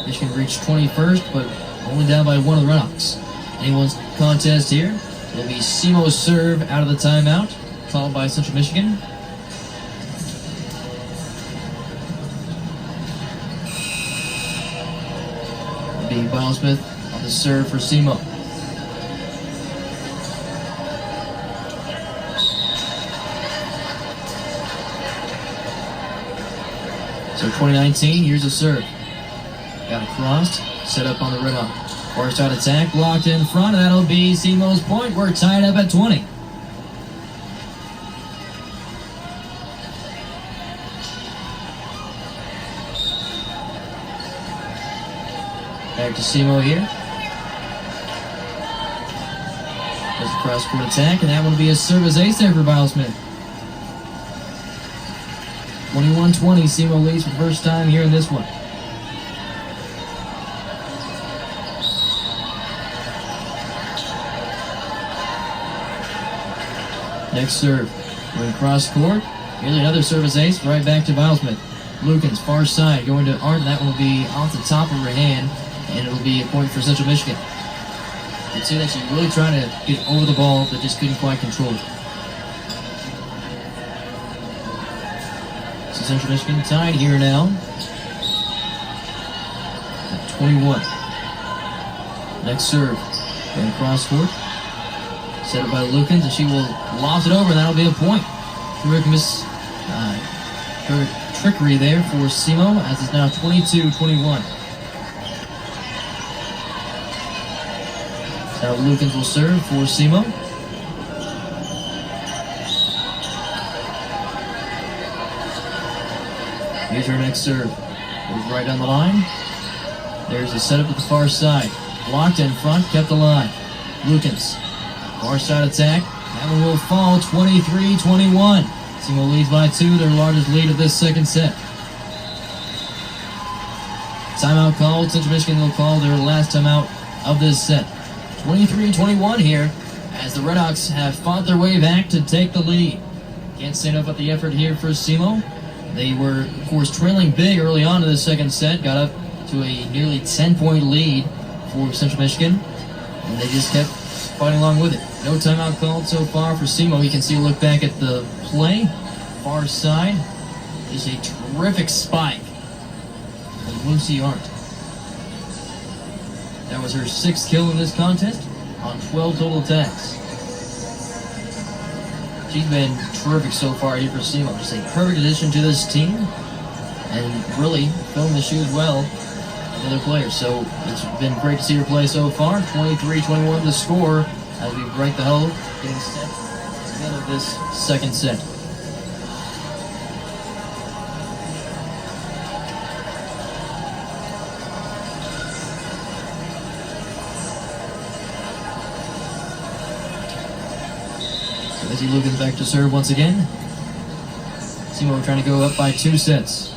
Michigan reached 21st, but only down by 1 of the Redhawks. Anyone's contest here. It'll be Semo's serve out of the timeout, called by Central Michigan. It'll be Smith on the serve for Semo. So 2019, here's a serve. Got it crossed, set up on the red arm. Far side attack, blocked in front, and that'll be Semo's point. We're tied up at 20. Back to Semo here. There's a cross-court attack, and that will be a service ace there for Bilesmith. 21-20, Cmu leads for the first time here in this one. Next serve, going cross-court. Here's another service ace, right back to Bilesmith. Lukens, far side, going to Arndt. That will be off the top of her hand, and it'll be a point for Central Michigan. You can see that she's really trying to get over the ball, but just couldn't quite control it. So Central Michigan tied here now at 21. Next serve, going cross court. Set up by Lukens, and she will loft it over, and that'll be a point. Trickery there for Semo, as it's now 22-21. Now Lukens will serve for Semo. Here's her next serve. Goes right down the line. There's a setup at the far side. Blocked in front, kept alive. Lukens. Far side attack. That one will fall 23-21. Semo leads by 2, their largest lead of this second set. Timeout called. Central Michigan will call their last timeout of this set. 23-21 here, as the Redhawks have fought their way back to take the lead. Can't say enough about the effort here for Semo. They were, of course, trailing big early on in the second set, got up to a nearly 10-point lead for Central Michigan, and they just kept fighting along with it. No timeout called so far for Semo. You can see a look back at the play. Far side is a terrific spike from Lucy Arndt. That was her 6th kill in this contest on 12 total attacks. She's been terrific so far here for Semo. Just a perfect addition to this team, and really filling the shoes well of other players. So it's been great to see her play so far. 23-21 the score as we break the hull, getting set to the end of this second set. As Lukens back to serve once again. Semo trying to go up by 2 sets.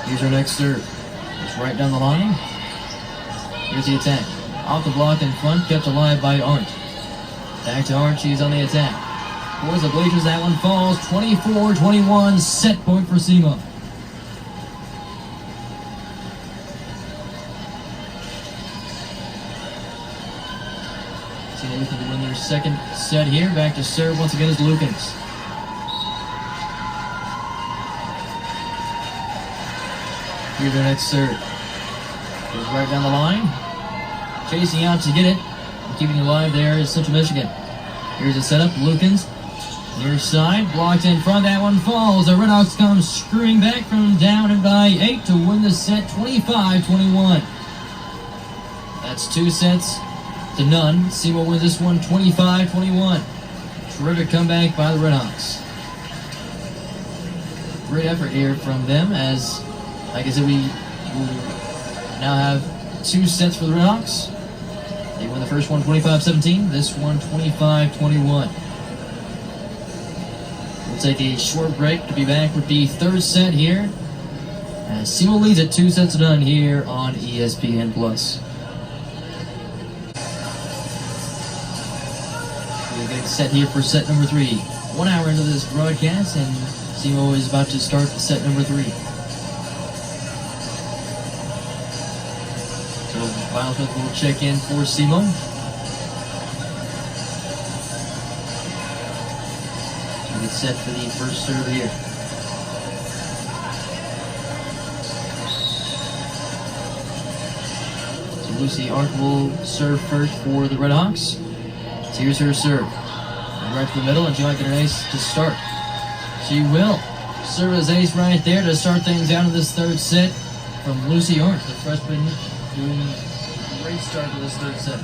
Here's her next serve. It's right down the line. Here's the attack. Off the block in front, kept alive by Arndt. Back to Arndt, she's on the attack. Towards the bleachers, that one falls. 24-21, set point for Semo. See they looking to win their second set here. Back to serve once again is Lukens. Here's their next serve. Goes right down the line. Chasing out to get it. And keeping it alive there is Central Michigan. Here's a setup. Lukens. Near side. Blocked in front. That one falls. The Redhawks come screaming back from down and by 8 to win the set 25-21. That's 2 sets to none. Semo wins this one 25-21. Terrific comeback by the Redhawks. Great effort here from them, as, like I said, we will now have 2 sets for the Redhawks. They win the first one 25-17, this one 25-21. We'll take a short break to be back with the third set here, as Semo leads at 2 sets to none here on ESPN+. We're getting set here for set number 3. 1 hour into this broadcast, and Semo is about to start the set number 3. So Bilesmith will check in for Semo. We'll get set for the first serve here. So Lucy Ark will serve first for the Redhawks. So here's her serve. Right to the middle, and she might get an ace to start. She will. Service ace right there to start things out in this third set from Lucy Ark, the freshman, doing a great start to this third set.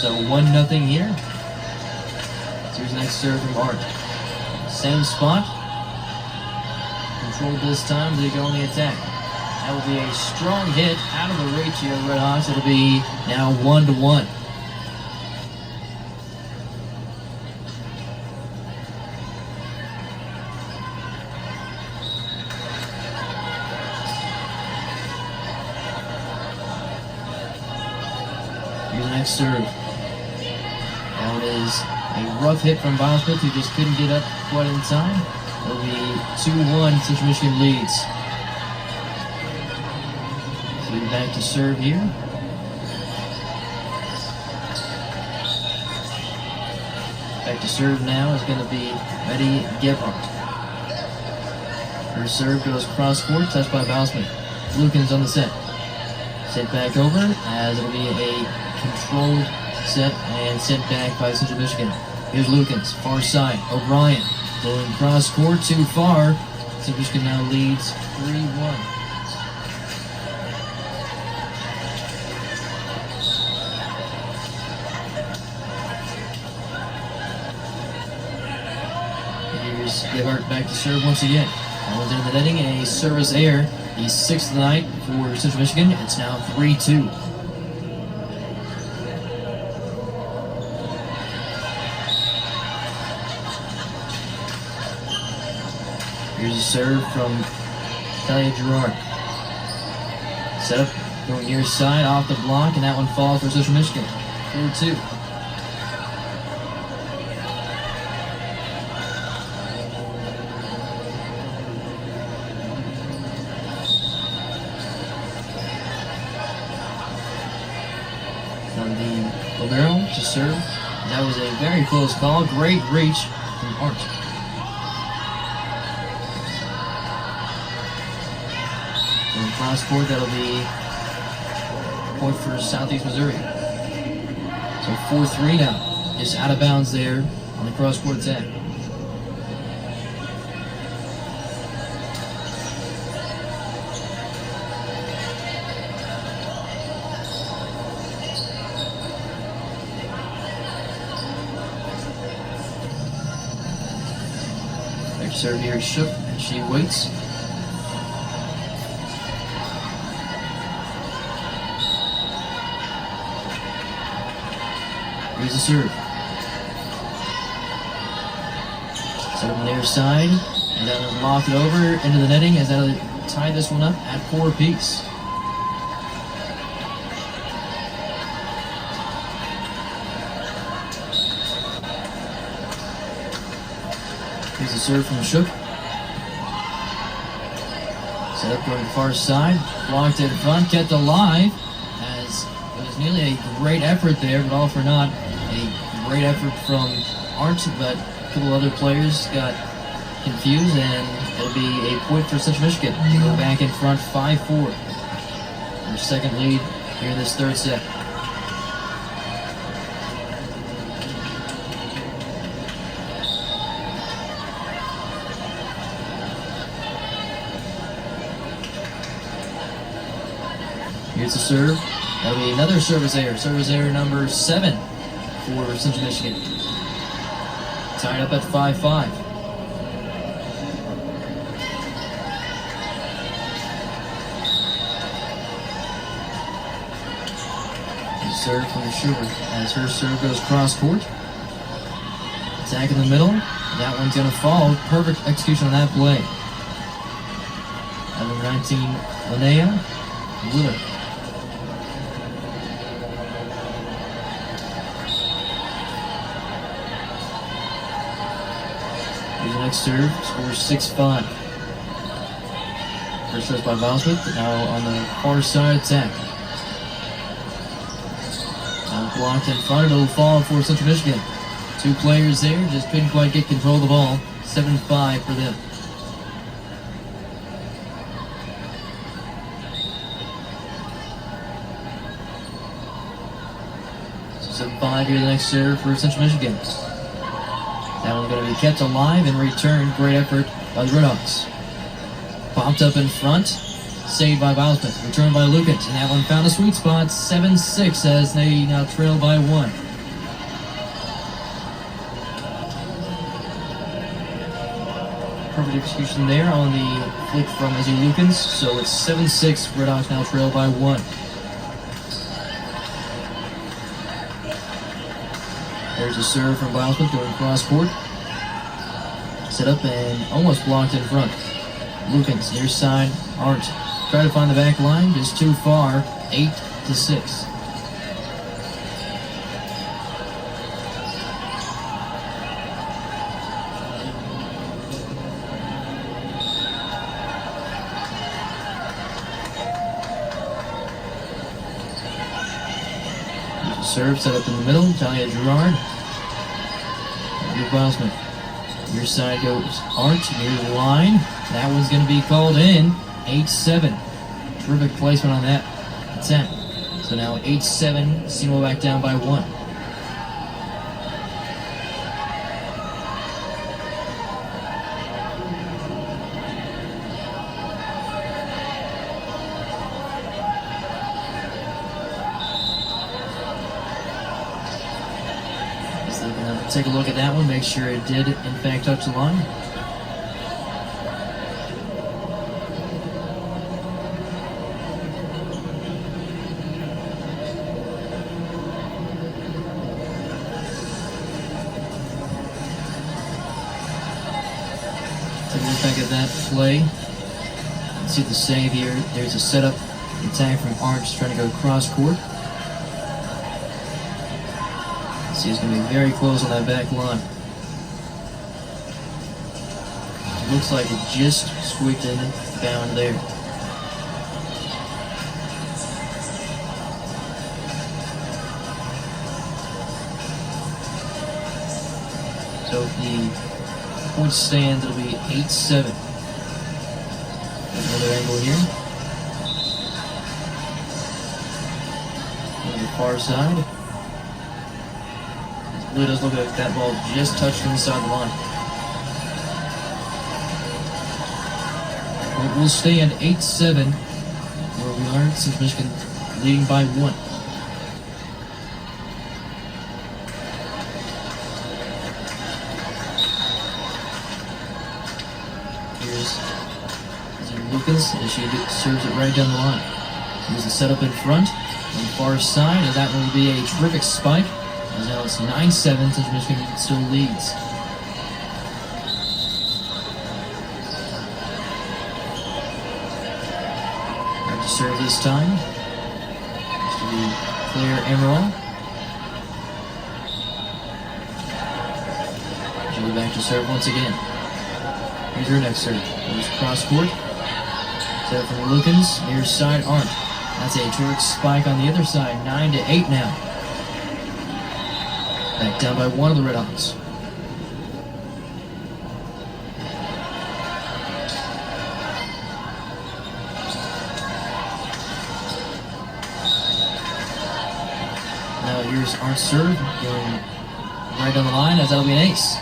So 1-0 here. So here's the next serve from Ark. Same spot. Controlled this time, they go on the attack. That will be a strong hit out of the reach here of the Redhawks. It'll be now 1-1. Here's the next serve. Now it is a rough hit from Bilesmith, who just couldn't get up quite in time. It'll be 2-1, Central Michigan leads. So back to serve here. Back to serve now is going to be Betty Gebhardt. Her serve goes cross court, touched by Bilesmith. Lukens on the set. Sent back over, as it'll be a controlled set and sent back by Central Michigan. Here's Lukens, far side. O'Brien going cross court too far. Central Michigan now leads 3-1. Here's Gebhardt back to serve once again. That one's into the netting, a service error. The sixth of the night for Central Michigan. It's now 3-2. Here's a serve from Talia Gerard. Set up, going near side, off the block, and that one falls for Central Michigan. 4-2. From the libero to serve. That was a very close call. Great reach from Ark. From cross court, that'll be a point for Southeast Missouri. So 4-3 now. Just out of bounds there on the cross court attack. Serve here is Shook, and she waits. Here's the serve. Set up on the near side, and that'll loft it over into the netting as that'll tie this one up at 4 apiece. Here's the serve from Shook. Set up going to the far side. Blocked in front, kept alive. As it was nearly a great effort there, but all for naught. A great effort from Ark, but a couple other players got confused, and it'll be a point for Central Michigan to go back in front 5-4. Their second lead here in this third set. Here's the serve. That'll be another service error. Service error number 7 for Central Michigan. Tied up at 5-5. Serve from Schubert as her serve goes cross court. Attack in the middle. That one's going to fall. Perfect execution on that play. At number 19, Linnea Willard. Here's the next serve. Scores 6-5. First serve by Bilesmith. Now on the far side attack. Blocked in front, it'll fall for Central Michigan. 2 players there, just couldn't quite get control of the ball. 7-5 for them. survive here the next serve for Central Michigan. That one's going to be kept alive and returned. Great effort by the Redhawks. Popped up in front. Saved by Bousman. Returned by Lukens. And that one found a sweet spot. 7-6 as they now trail by 1. Perfect execution there on the flick from Izzy Lukens. So it's 7-6. Redhawks now trail by 1. There's a serve from Bousman going cross court. Set up and almost blocked in front. Lukens near side. Arndt try to find the back line, just too far. 8-6. Serve set up in the middle. Talia Gerard. Luke Bousman. Your side goes Arndt near the line. That one's going to be called in. 8-7. Terrific placement on that attempt. So now 8-7. Semo back down by 1. Take a look at that one, make sure it did in fact touch the line. Take a look back at that play. See the save here. There's a setup attack from Arndt trying to go cross court. He's going to be very close on that back line. It looks like it just squeaked in bound there. So if the point stands, it'll be 8-7. Another angle here. On the far side. It really does look like that ball just touched inside the line. We'll stay at 8-7 where we are, since Michigan leading by 1. Here's Lucas as she serves it right down the line. Here's the setup in front on the far side, and that one will be a terrific spike. And now it's 9-7 since Michigan still leads. Back to serve this time. This will be Iverson-Ammeraal. She'll be back to serve once again. Here's her next serve. There's cross court. Set from Lukens. Near side Arndt. That's a terrific spike on the other side. 9-8 now. Back down by 1 of the Redhawks. Now here's our serve going right down the line, as that'll be an ace.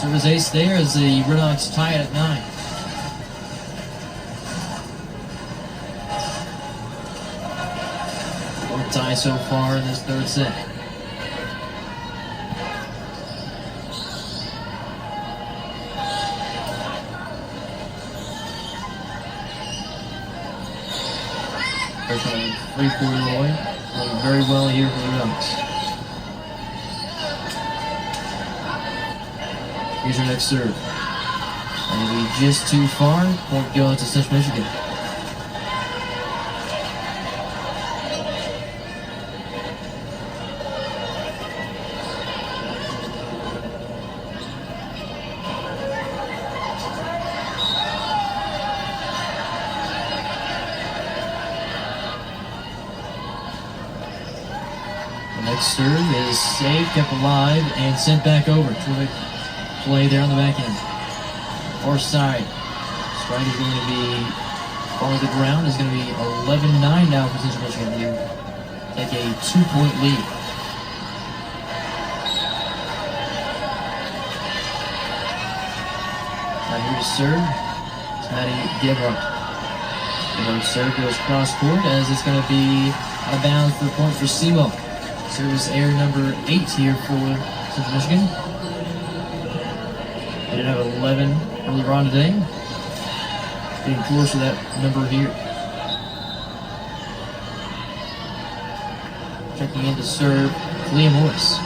Service ace there as the Redhawks tie it at 9. One tie so far in this third set. Three-quarter Roy playing very well here for the Redhawks. Here's your next serve. And it'll be just too far. Point going to Central Michigan. Next serve is saved, kept alive, and sent back over. Terrific play there on the back end. Far side. Strike is going to be on the ground. Is going to be 11-9 now for Central Michigan. They take a 2-point lead. Now here to serve. It's Maddie Gebhardt. Gebhardt's serve goes cross court as it's going to be out of bounds for a point for Semo. Service error number 8 here for Central Michigan. They did have 11 earlier on today. Getting close to that number here. Checking in to serve, Leah Morris.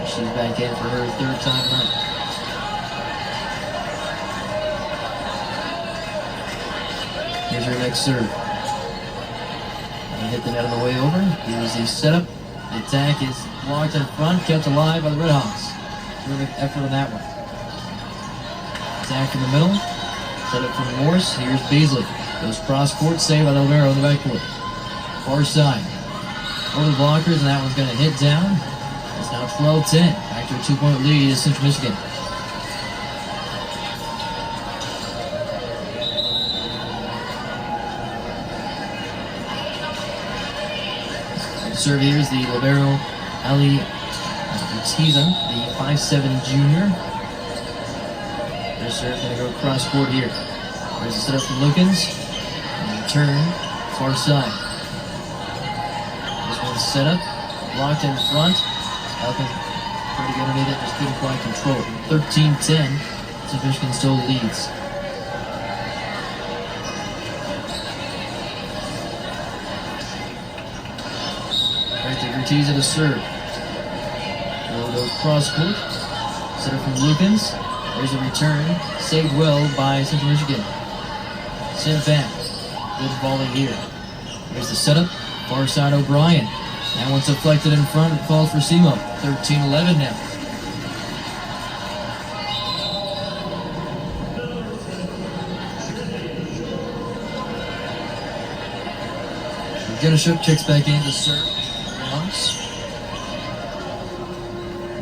She's back in for her third time tonight. Here's her next serve. Hit the net on the way over. Here's the setup. The attack is blocked in front, kept alive by the Redhawks. Terrific effort on that one. Attack in the middle. Set up from Morris. Here's Beasley. Goes cross court, saved by Alvaro on the backcourt. Far side. Over the blockers, and that one's going to hit down. It's now 12-10. Back to a 2-point lead is Central Michigan. The serve here is the libero Ali Ortiza, the 5'7" junior. Their serve going to go cross court here. There's a setup from Lukens. And return, far side. This one's set up, blocked in front. Falcon pretty good underneath it, just couldn't quite control it. 13-10, so Michigan still leads. Right to Ortiza to serve. We'll go cross court. Set up from Lukens. There's a return, saved well by Central Michigan. Sent back. Good volley here. Here's the setup. Far side O'Brien. That one's deflected in front. It falls for Semo. 13-11 now. Jenishuk checks back in to serve. Once.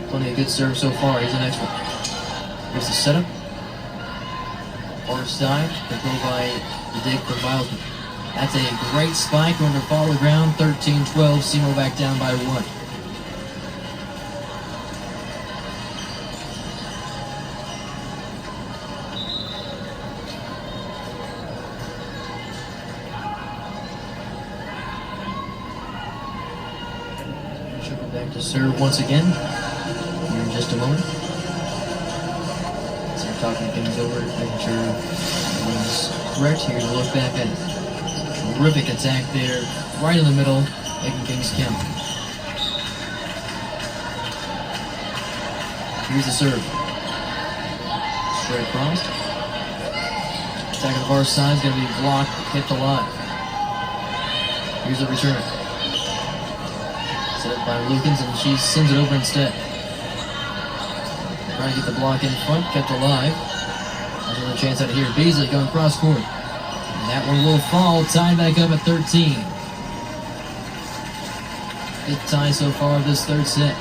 Plenty of good serve so far. Here's the next one. Here's the setup. Far side. Controlled by the dig from Bilesman. That's a great spike under fall to the ground. 13-12. Semo back down by 1. Back to serve once again. Here in just a moment. So we're talking things over, making sure everyone's correct. Here's a look back at it. Terrific attack there, right in the middle, making things count. Here's the serve. Straight across. Attack on the far side is going to be blocked, kept alive. Here's the return. Set up by Lukens, and she sends it over instead. Trying to get the block in front, kept alive. There's another chance out of here. Beasley going cross court. And that one will fall, tied back up at 13. Good tie so far of this third set.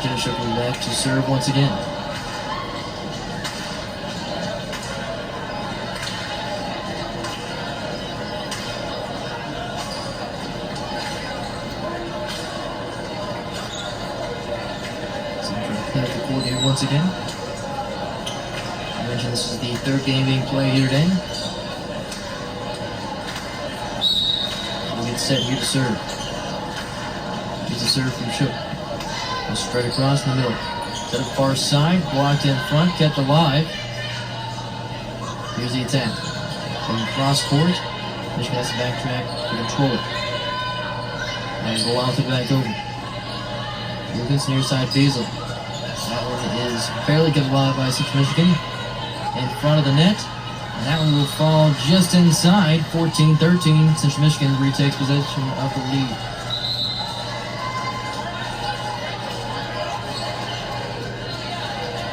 Jenishuk will be back to serve once again. Once again. I mentioned this is the third game being played here today. We'll get set here to serve. Here's a serve from Shook. Goes straight across in the middle. Set up far side, blocked in front, kept alive. Here's the attack. Going cross court. Michigan has to backtrack to control it. And Galante back over. Lukens near side Beasley. That one is fairly kept alive by Central Michigan in front of the net. And that one will fall just inside. 14-13. Central Michigan retakes possession of the lead.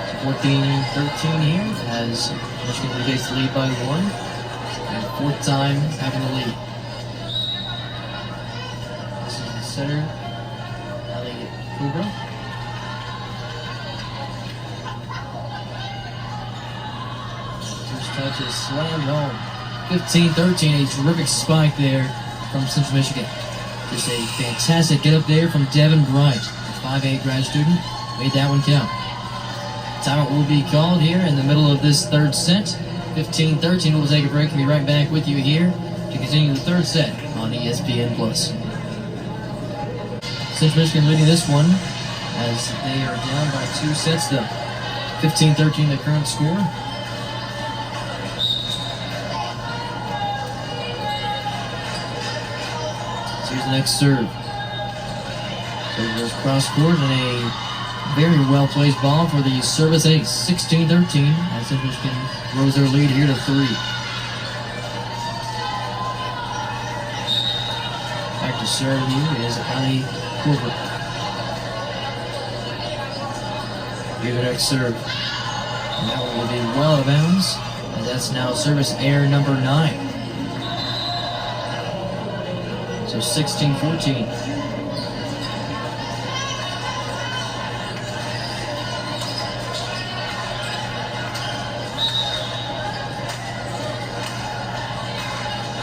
So 14-13 here as Michigan retakes the lead by 1. And fourth time having the lead. This is the center, Ali Kubra. Touch is slammed home. 15-13, a terrific spike there from Central Michigan. Just a fantastic get up there from Devin Bright, a 5'8" grad student. Made that one count. Timeout will be called here in the middle of this third set. 15-13. We'll take a break and be right back with you here to continue the third set on ESPN+. Central Michigan leading this one as they are down by 2 sets though. 15-13 the current score. So here's the next serve. So it goes cross court and a very well placed ball for the service ace. 16-13 as Central Michigan grows their lead here to 3. Back to serve here is Ali Corver. Here's the next serve. And that one will be well out of bounds. And that's now service error number 9. So 16-14.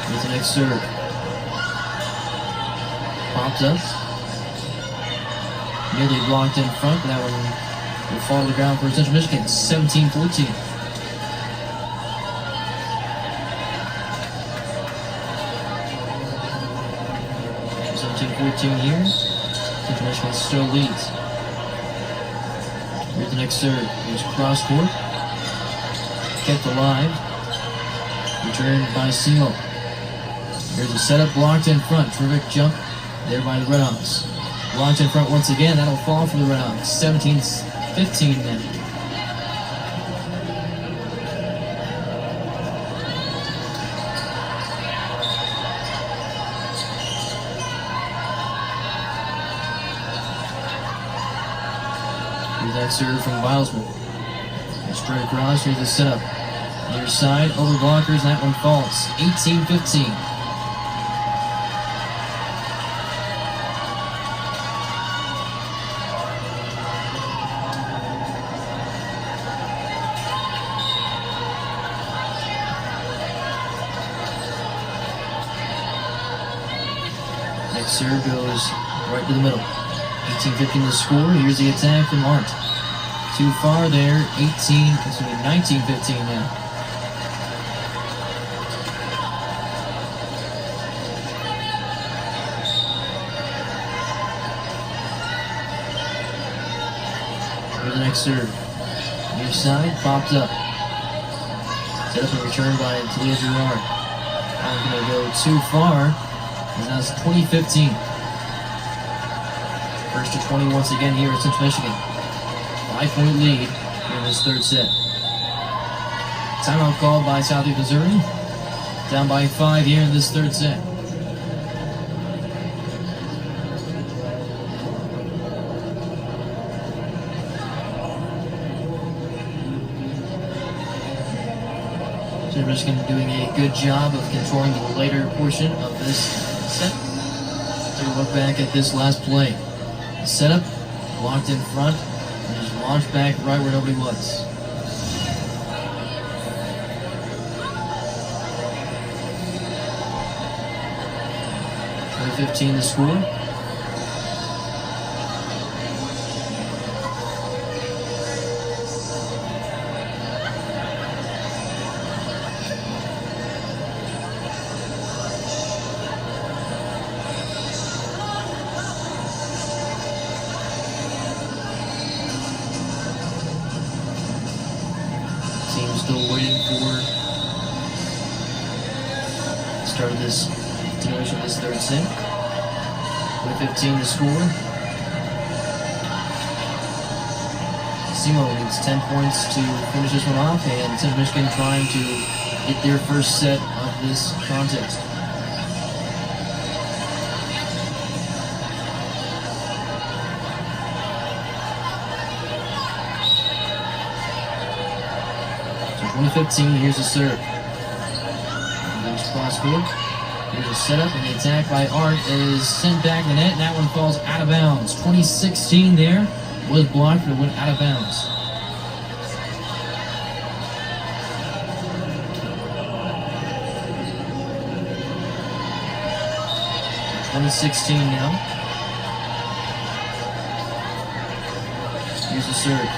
Here's the next serve. Pops up. Nearly blocked in front. That one will fall to the ground for Central Michigan. 17-14. 17-14 here. Central Michigan still leads. Here's the next serve. Here's cross court. Kept alive. Returned by Semo. Here's a setup blocked in front. Terrific jump there by the Redhawks. Blocked in front once again. That'll fall for the Redhawks. 17-15 now. Here's that serve from Bilesman. Straight across. Here's the setup. Near side, over blockers, and that one falls. 18-15. Next serve goes right to the middle. 18-15 the score. Here's the attack from Art. Too far there. 19-15 now. Here's the next serve. Near side, pops up. Set up and return by Talia Girard. Not going to go too far. And now it's 20-15. First to 20 once again here at Central Michigan. 5-point lead in this third set. Timeout called by Southeast Missouri. Down by 5 here in this third set. Central Michigan doing a good job of controlling the later portion of this set. Take a look back at this last play. Setup, blocked in front, and just launched back right where nobody was. .15 the score. Still waiting for the start of this continuation of this third set. With 15 to score. Cmu needs 10 points to finish this one off, and Central Michigan trying to get their first set of this contest. So 20-15, here's the serve. There's cross court. Here's a setup, and the attack by Art is sent back to the net, and that one falls out of bounds. 20-16 there was blocked, but it went out of bounds. 2016 now. Here's the serve.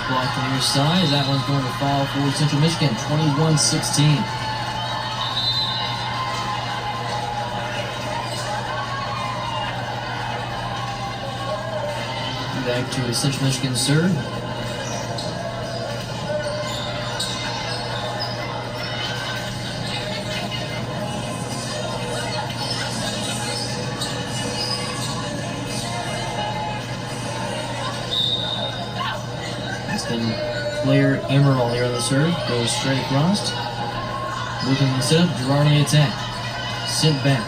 Blocked on your side. That one's going to fall for Central Michigan, 21-16. Back to a Central Michigan serve. Iverson-Ammeraal here on the serve, goes straight across. Looking to set up, Gerard on the attack. Sit back.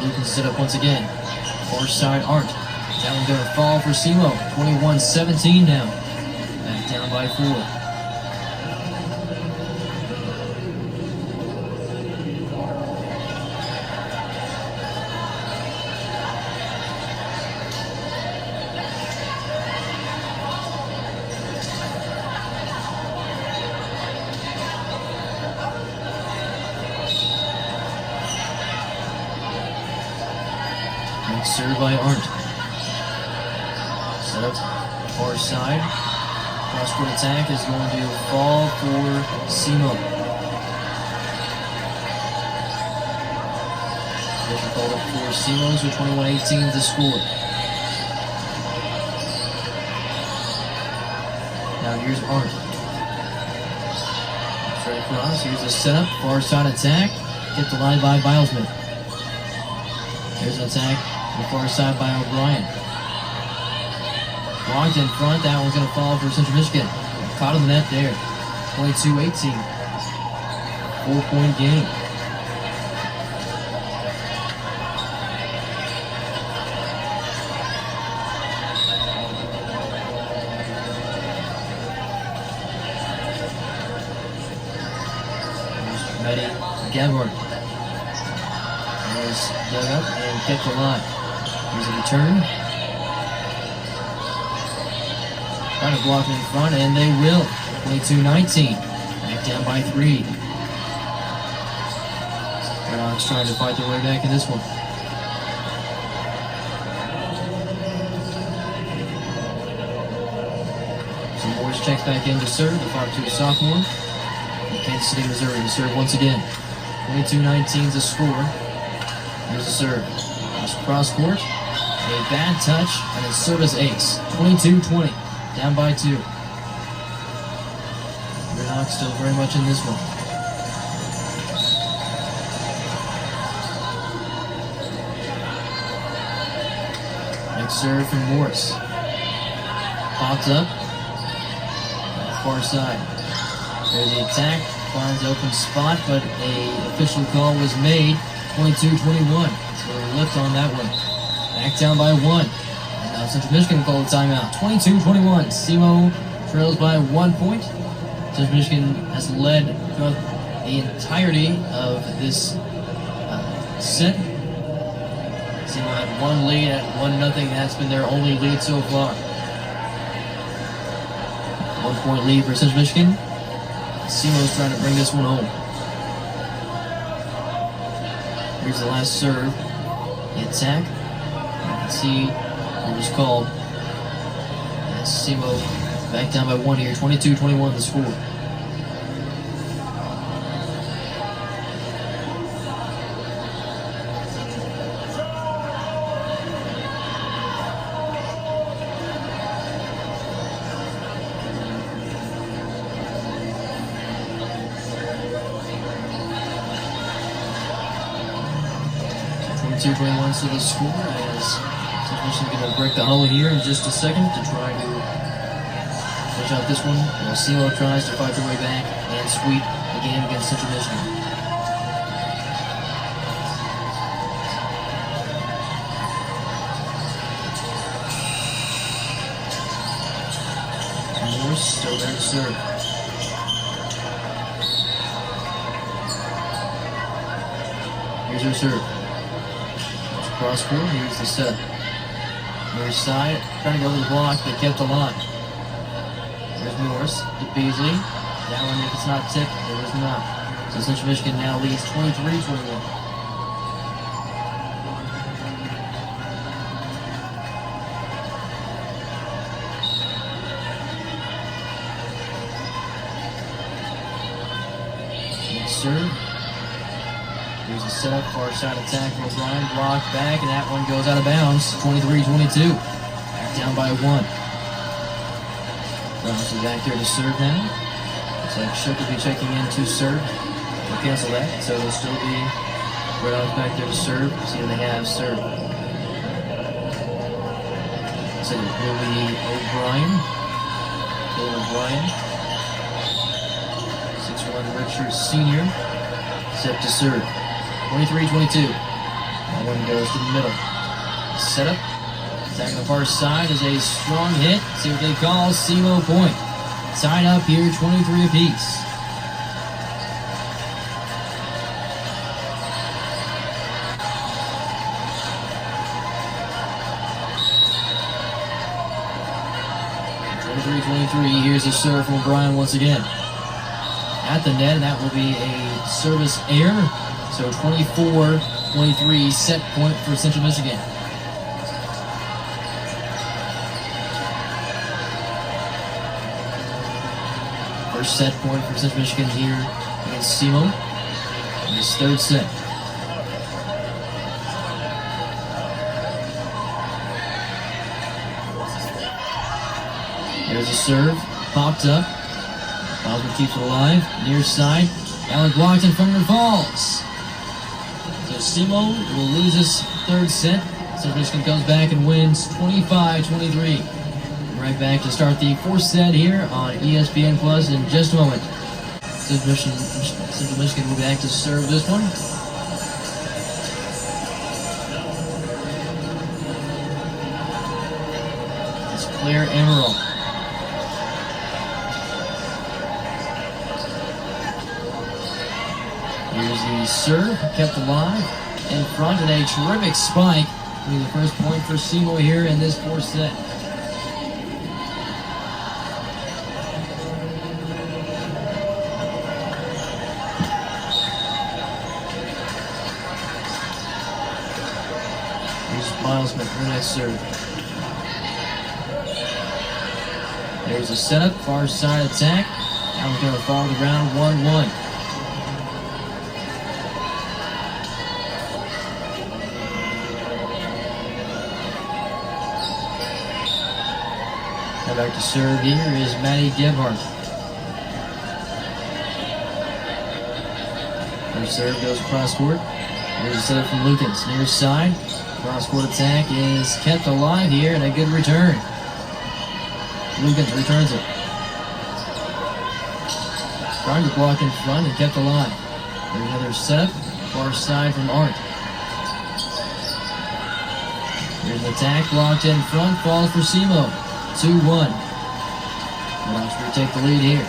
Looking to set up once again. Far side Art. That one's going to fall for Semo. 21-17 now. Back down by 4. Served by Arndt. Set up far side. Cross-court attack is going to fall for Semo. Pressure called up for Semo, so 21-18 to score. Now here's Arndt. Straight across. Here's a setup. Far side attack. Get the line by Bilesman. Here's an attack. The far side by O'Brien. Blocked in front. That one's going to fall for Central Michigan. Caught in the net there. 22-18. 4-point game. Here's Matty Gavard. There's dug up and kept the line. Here's a return. Trying to block in front, and they will. 22-19. Back down by 3. Redhawks trying to fight their way back in this one. So Morris checks back in to serve. The 5'2" sophomore. Kansas City, Missouri to serve once again. 22-19 to score. Here's the serve. Cross court. A bad touch, and it's service ace. 22-20. Down by 2. Redhawks still very much in this one. Next serve from Morris. Pops up. Far side. There's the attack. Finds the open spot, but a official call was made. 22-21. So a lift on that one. Back down by 1. And now Central Michigan call the timeout. 22-21. Semo trails by 1 point. Central Michigan has led throughout the entirety of this set. Semo had one lead at 1-0. That's been their only lead so far. 1 point lead for Central Michigan. Semo's trying to bring this one home. Here's the last serve. The attack. You can see it was called. And Semo back down by 1 here. 22-21 the score. So the score as Central Michigan going to break the huddle here in just a second to try to switch out this one. Semo tries to fight their way back and sweep the game against Central Michigan. Morris still there to serve. Here's her serve. Cross court, here's the set. Near side, trying to go to the block, but kept the line. There's Morris to Beasley. That one, if it's not tipped, it is not. So Central Michigan now leads 23-21. Serve. Here's a setup, far side attack from O'Brien, blocked back, and that one goes out of bounds. 23-22. Back down by 1. Browns are back here to serve now. Looks like Shook will be checking in to serve. We'll cancel that, so it'll still be Browns back there to serve. See what they have serve. So it will be O'Brien. O'Brien. 6'1" redshirt senior, set to serve. 23-22. That one goes to the middle. Setup. Attack on the far side is a strong hit. See what they call Semo point. Tied up here, 23 apiece. Here's a serve from O'Brien once again. At the net, and that will be a service error. So 24-23, set point for Central Michigan. First set point for Central Michigan here against Semo in his third set. There's a serve, popped up. Bosman keeps it alive, near side. Allen blocked in front of the falls. So Semo will lose his third set. Central Michigan comes back and wins 25-23. Right back to start the fourth set here on ESPN Plus in just a moment. Central Michigan will be back to serve this one. It's Iverson-Ammeraal. Here's the serve, kept alive in front, and a terrific spike. Will be the first point for Semo here in this fourth set. Here's Milesman for the next serve. There's a setup, far side attack. Allen's going to fall to the ground 1-1. Back to serve here is Matty Gebhardt. First serve goes cross court. Here's a setup from Lukens. Near side. Cross court attack is kept alive here and a good return. Lukens returns it. Trying to block in front and kept alive. There's another setup. Far side from Art. Here's an attack blocked in front. Falls for Semo. 2-1. Browns retake the lead here.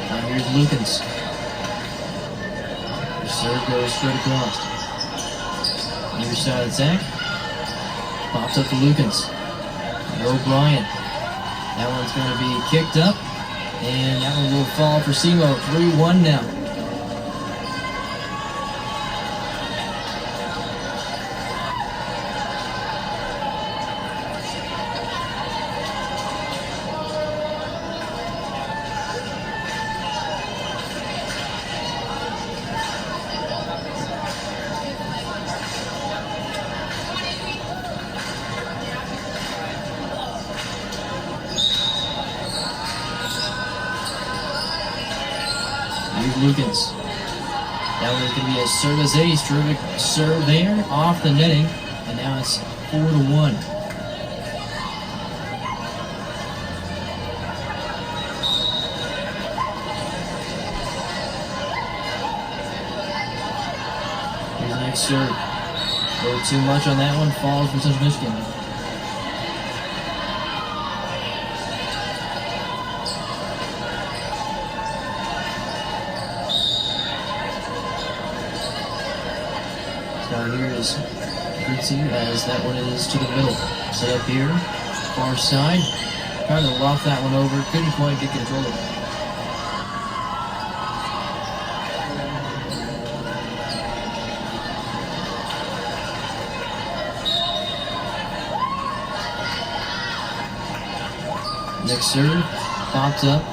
Now here's Lukens. The serve goes straight across. Near side attack. Pops up to Lukens. And O'Brien. That one's going to be kicked up, and that one will fall for Semo. 3-1 now. Lukens. That one is going to be a service ace. Terrific serve there off the netting. And now it's 4-1. Here's the next serve. A little too much on that one. Falls for Central Michigan. Now here's Fritzy as that one is to the middle. Set up here, far side. Trying to loft that one over. Couldn't quite get control of it. Next serve, pops up.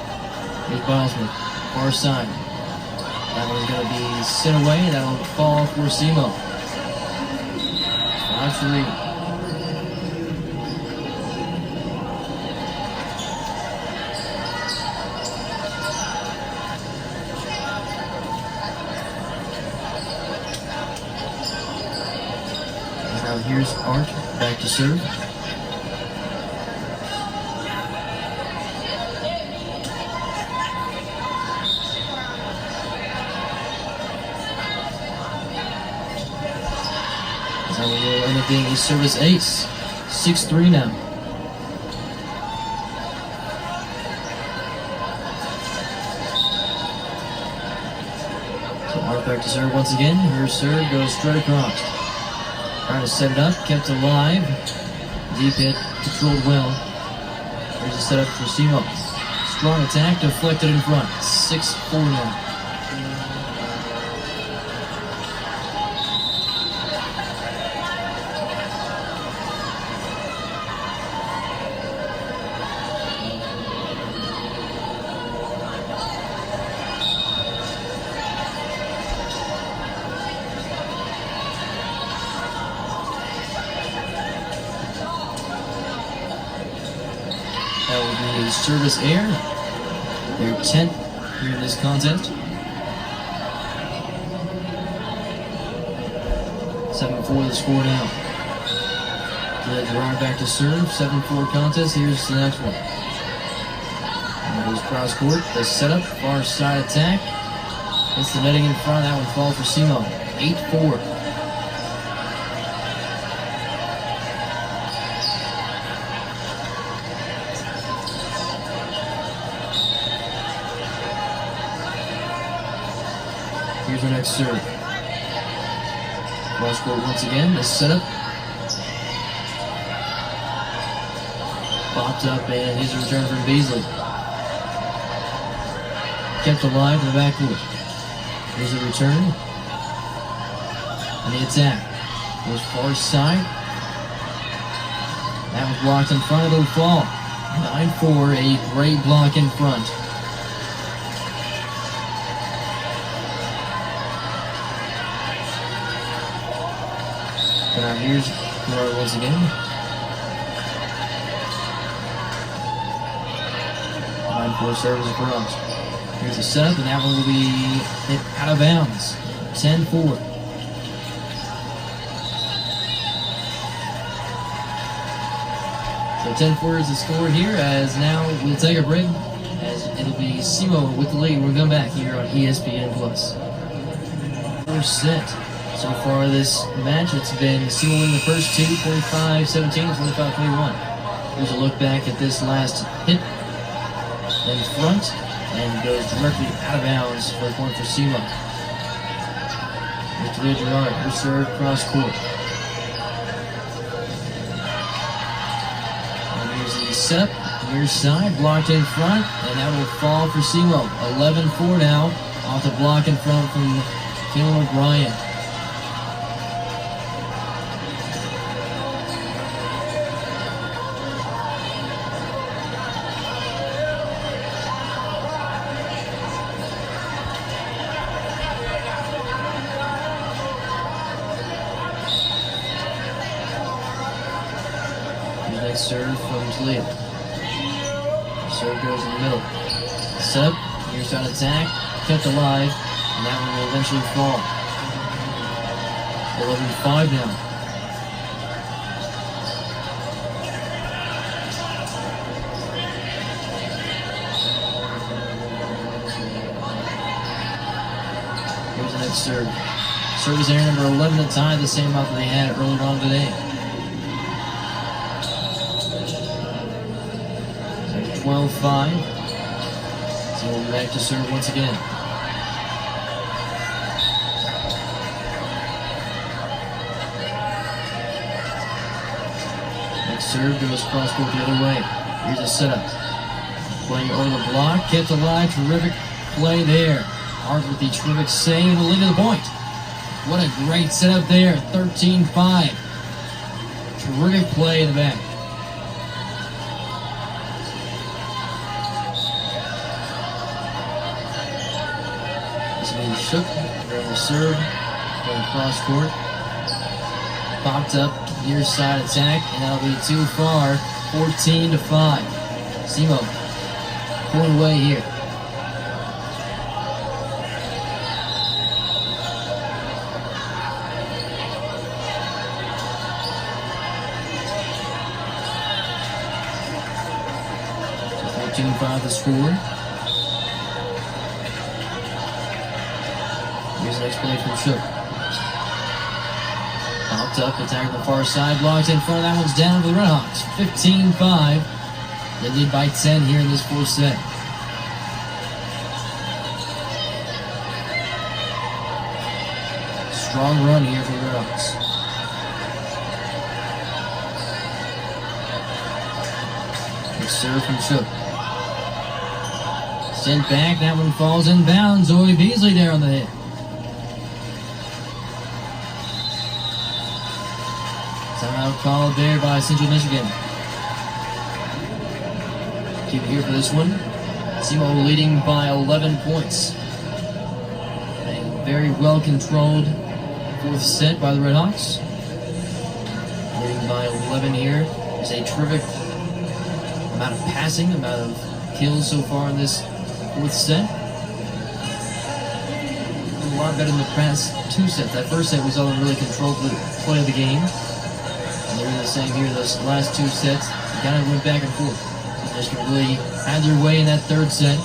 Here's Bilesman, far side. That one's going to be sent away. That will fall for Semo. 5-3. Now here's Art back to serve. So will end up being a service ace. 6-3 now. So Art back to serve once again. Her serve goes straight across. Trying to set it up, kept alive. Deep hit, controlled well. Here's a setup for Semo. Strong attack, deflected in front. 6-4 now. That will be a service air. Their 10th here in this contest. 7-4 the score now. Gerard back to serve. 7-4 contest. Here's the next one. And goes cross court. The setup. Far side attack. Hits the netting in front. That one falls for Semo. 8-4. Here's our next serve. Cross court once again. The setup. Popped up, and here's a return from Beasley. Kept alive in the backcourt. Here's a return. And the attack. Goes far side. That was blocked in front. It'll fall. 9-4. A great block in front. And now here's Gerard once again. 9-4 service across. Here's a setup, and that one will be hit out of bounds. 10-4. So 10-4 is the score here, as now we'll take a break, as it'll be Semo with the lead. We'll come back here on ESPN+. First set. So far this match, it's been Semo winning the first two, 25-17, 25-21. Here's a look back at this last hit in front, and goes directly out of bounds for a point for Semo. Mr. Gerard, who served cross court. And here's the setup, near side, blocked in front, and that will fall for Semo. 11-4 now, off the block in front from Caleb O'Brien. Next serve from Toledo. Serve goes in the middle. Set up, near side attack, kept alive, and that one will eventually fall. 11-5 now. Here's the next serve. Service error number 11 to tie the same amount that they had earlier on today. 12-5. So we'll be back to serve once again. serve goes cross court the other way. Here's a setup. Playing over the block, kept alive, terrific play there. Hart with the terrific save and the lead to the point. What a great setup there, 13-5. Terrific play in the back. This is being shook, grab the serve, going cross court. Popped up, near side attack, and that'll be too far, 14-5. Semo pulling away here. So 14-5 the score. Here's the next play from Shook. Popped up, attack the far side, blocked in front. That one's down for the Redhawks. 15-5. They lead by 10 here in this fourth set. Strong run here for the Redhawks. Good serve from Shook. Sent back, that one falls in bounds. Zoe Beasley there on the hit. Timeout called there by Central Michigan. Keep it here for this one. Semo leading by 11 points. A very well controlled fourth set by the Redhawks. Leading by 11 here. There's a terrific amount of passing, amount of kills so far in this fourth set. A lot better than the past two sets. That first set was all really controlled the play of the game. And they're the same here. Those last two sets kind of went back and forth. Michigan really had their way in that third set.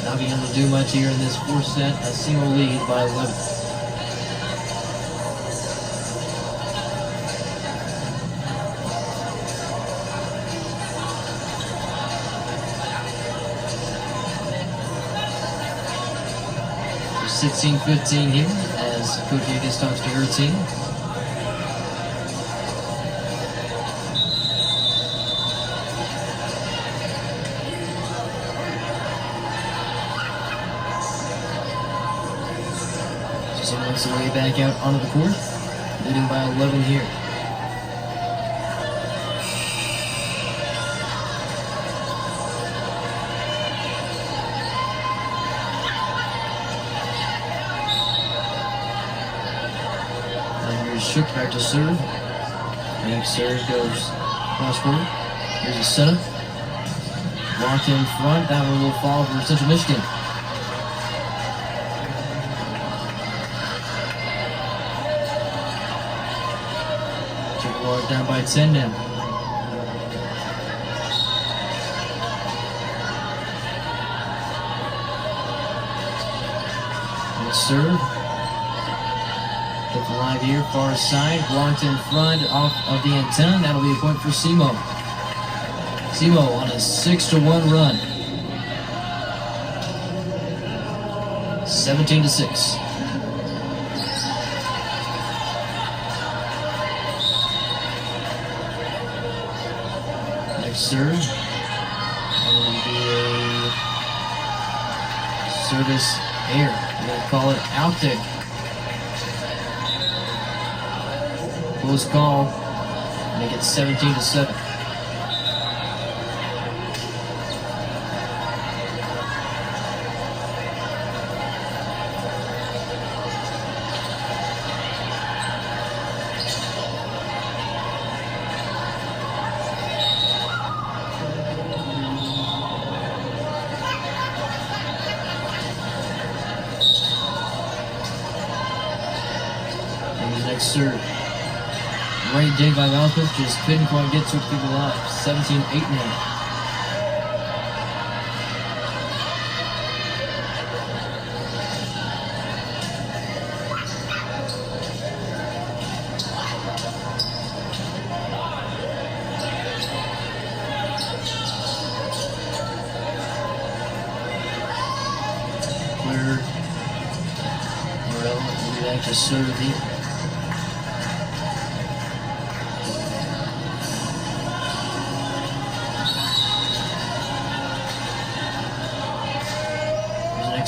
Not being able to do much here in this fourth set. A Semo lead by 11. There's 16-15 here as Coach Higgins talks to her team. Works their way back out onto the court, leading by 11 here. And here's Shook back to serve. Next serve goes cross court. Here's a setup. Locked in front. That one will fall for Central Michigan. Down by 10 now. Good serve. Kept alive here, far side, blocked in front, off of the antenna. That'll be a point for Semo. Semo on a 6-1 run. 17-6. Serve. That will be a service error. I'm going to call it out there. Close call. Make it 17-7. Serve. Great dig by Malcolm, just couldn't quite get to people alive. 17-8 now. Clear. Morel will be back to serve the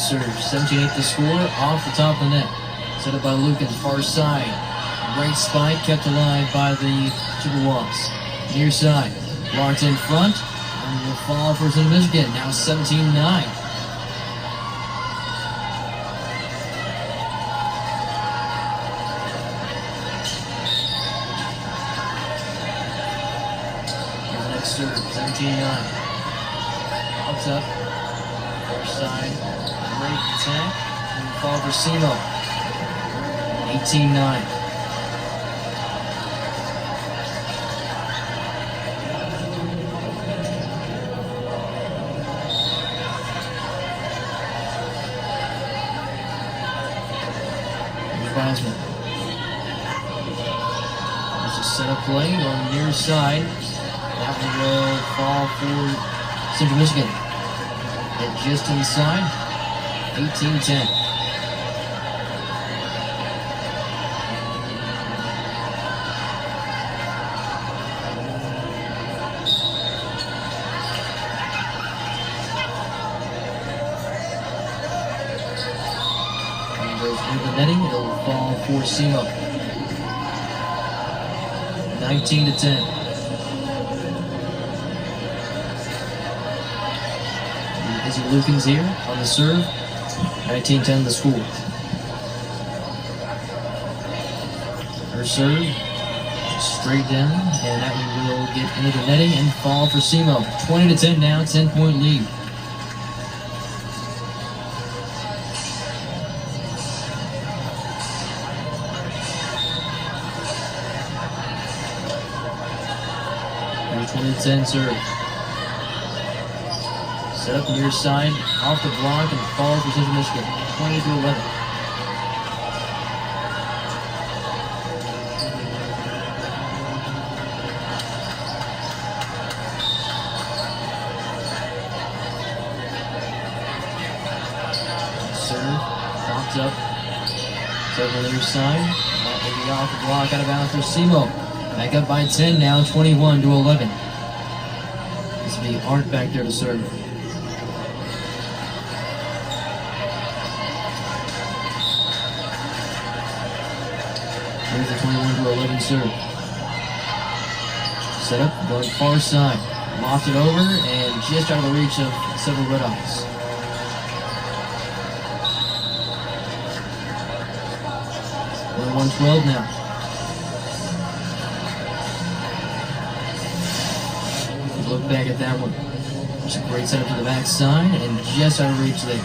next serve. 17-8 the score, off the top of the net. Set up by Lukens, far side. Great spike, kept alive by the Chippewas. Near side, blocked in front, and will fall for Central Michigan. Now 17-9. Serve, 17-9. Pops up, first side, great attack, and fall for Semo. 18-9. Bosman. There's a setup play on the near side. That one will fall for Central Michigan. And just inside, 18-10. And goes into the netting, it'll fall for Semo. 19-10. Izzy Lukens here on the serve. 19-10 the score. Her serve straight down, and that one will get into the netting and fall for Semo. 20-10 now, 10-point lead. Here's 20-10 serve. Set up near side, off the block, and falls for Central Michigan. 20-11. Serve, popped up. Set up on the near side. That will be off the block, out of bounds for Semo. Back up by 10 now, 21-11. This will be Art back there to serve. Here's the 21-11 serve. Set up, going far side. Lofted over, and just out of the reach of several Red Eyes. We're 112 now. Look back at that one. There's a great setup to the backside, and just out of reach there.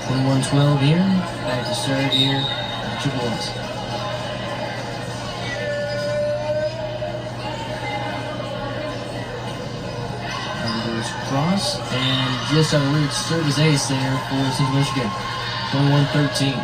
From 112 here, back to serve here, Chippewas. Cross, and just out of reach, service ace there for Central Michigan. 21-13.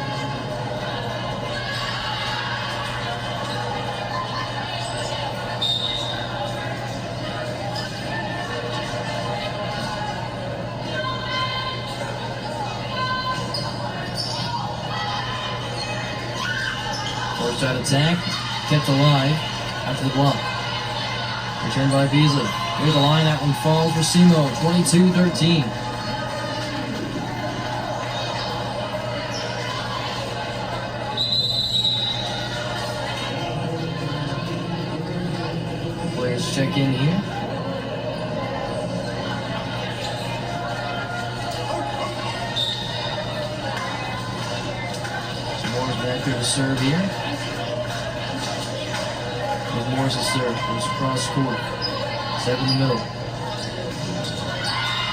First side attack, kept alive after the block. Returned by Beasley. Here's the line, that one falls for Semo, 22-13. Players check in here. Morris back here to serve here. With Morris to serve, goes across court. Set in the middle.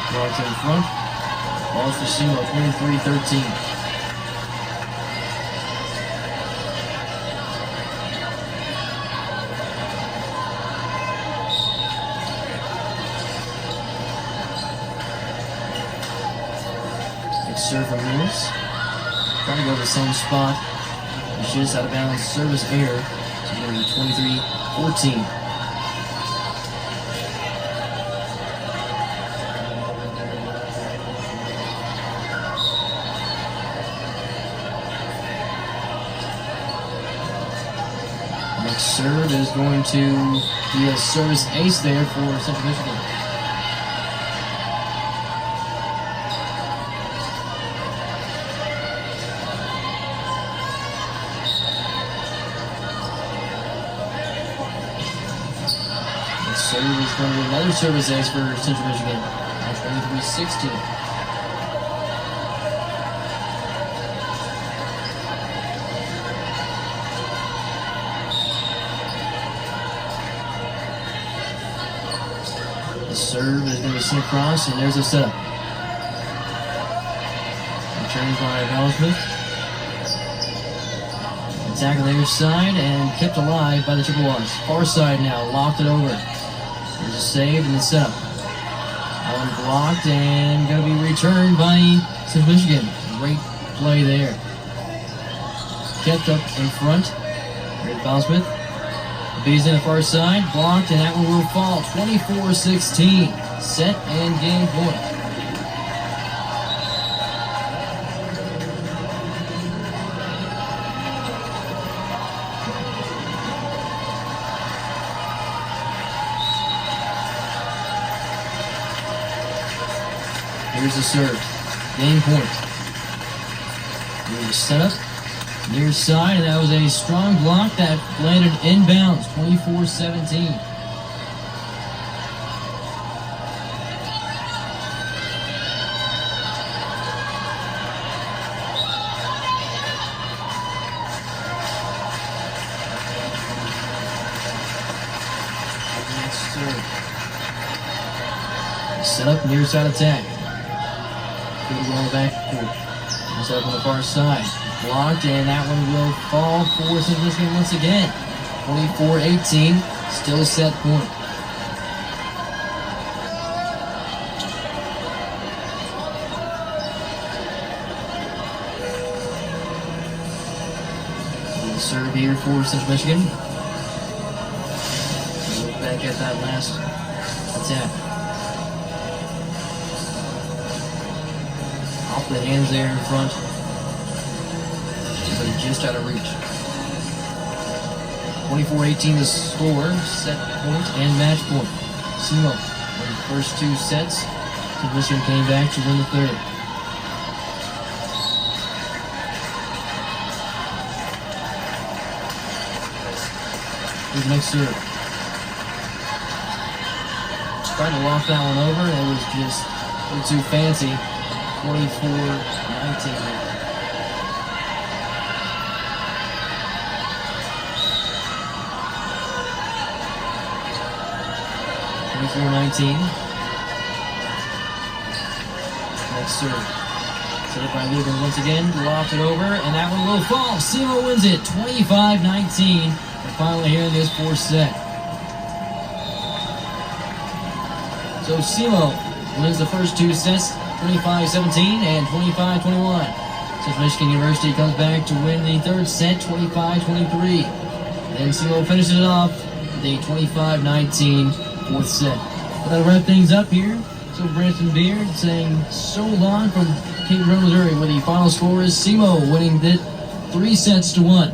Blocked in front. Balls for Semo, 23-13. Big serve from Morris. Trying to go to the same spot. It's just out of bounds. Service error. So it's going to be 23-14. Serve is going to be a service ace there for Central Michigan. The serve is going to be another service ace for Central Michigan. That's 23-16. The serve is going to be sent across, and there's a setup. Returns by Iverson-Ammeraal. Attack on the other side and kept alive by the Chippewas. Far side now, locked it over. There's a save and the setup. One blocked and going to be returned by Central Michigan. Great play there. Kept up in front. Great bounce with. Bees in the far side, blocked, and that one will fall. 24-16. Set and game point. Here's the serve. Game point. Here's the setup. Near side, and that was a strong block that landed inbounds, 24-17. Next serve. Set up, near side attack. Good on the back court. Set up on the far side. Blocked, and that one will fall for Central Michigan once again. 24-18, still set point. The serve here for Central Michigan. Look back at that last attack. Off the hands there in front. But just out of reach. 24-18 the score, set point and match point. Semo won the first two sets. Central Michigan came back to win the third. Here's the next serve. Trying to lock that one over, and it was just a little too fancy. 24-19. 24-19. Next serve. Set up by Lugan once again. Loft it over, and that one will fall. Semo wins it, 25-19. And finally here in this fourth set. So Semo wins the first two sets, 25-17 and 25-21. Central Michigan University comes back to win the third set, 25-23. Then Semo finishes it off the 25-19 fourth set. But that'll wrap things up here. So Branson Beard saying so long from Cape Girardeau, Missouri, where the final score is Semo winning the 3-1.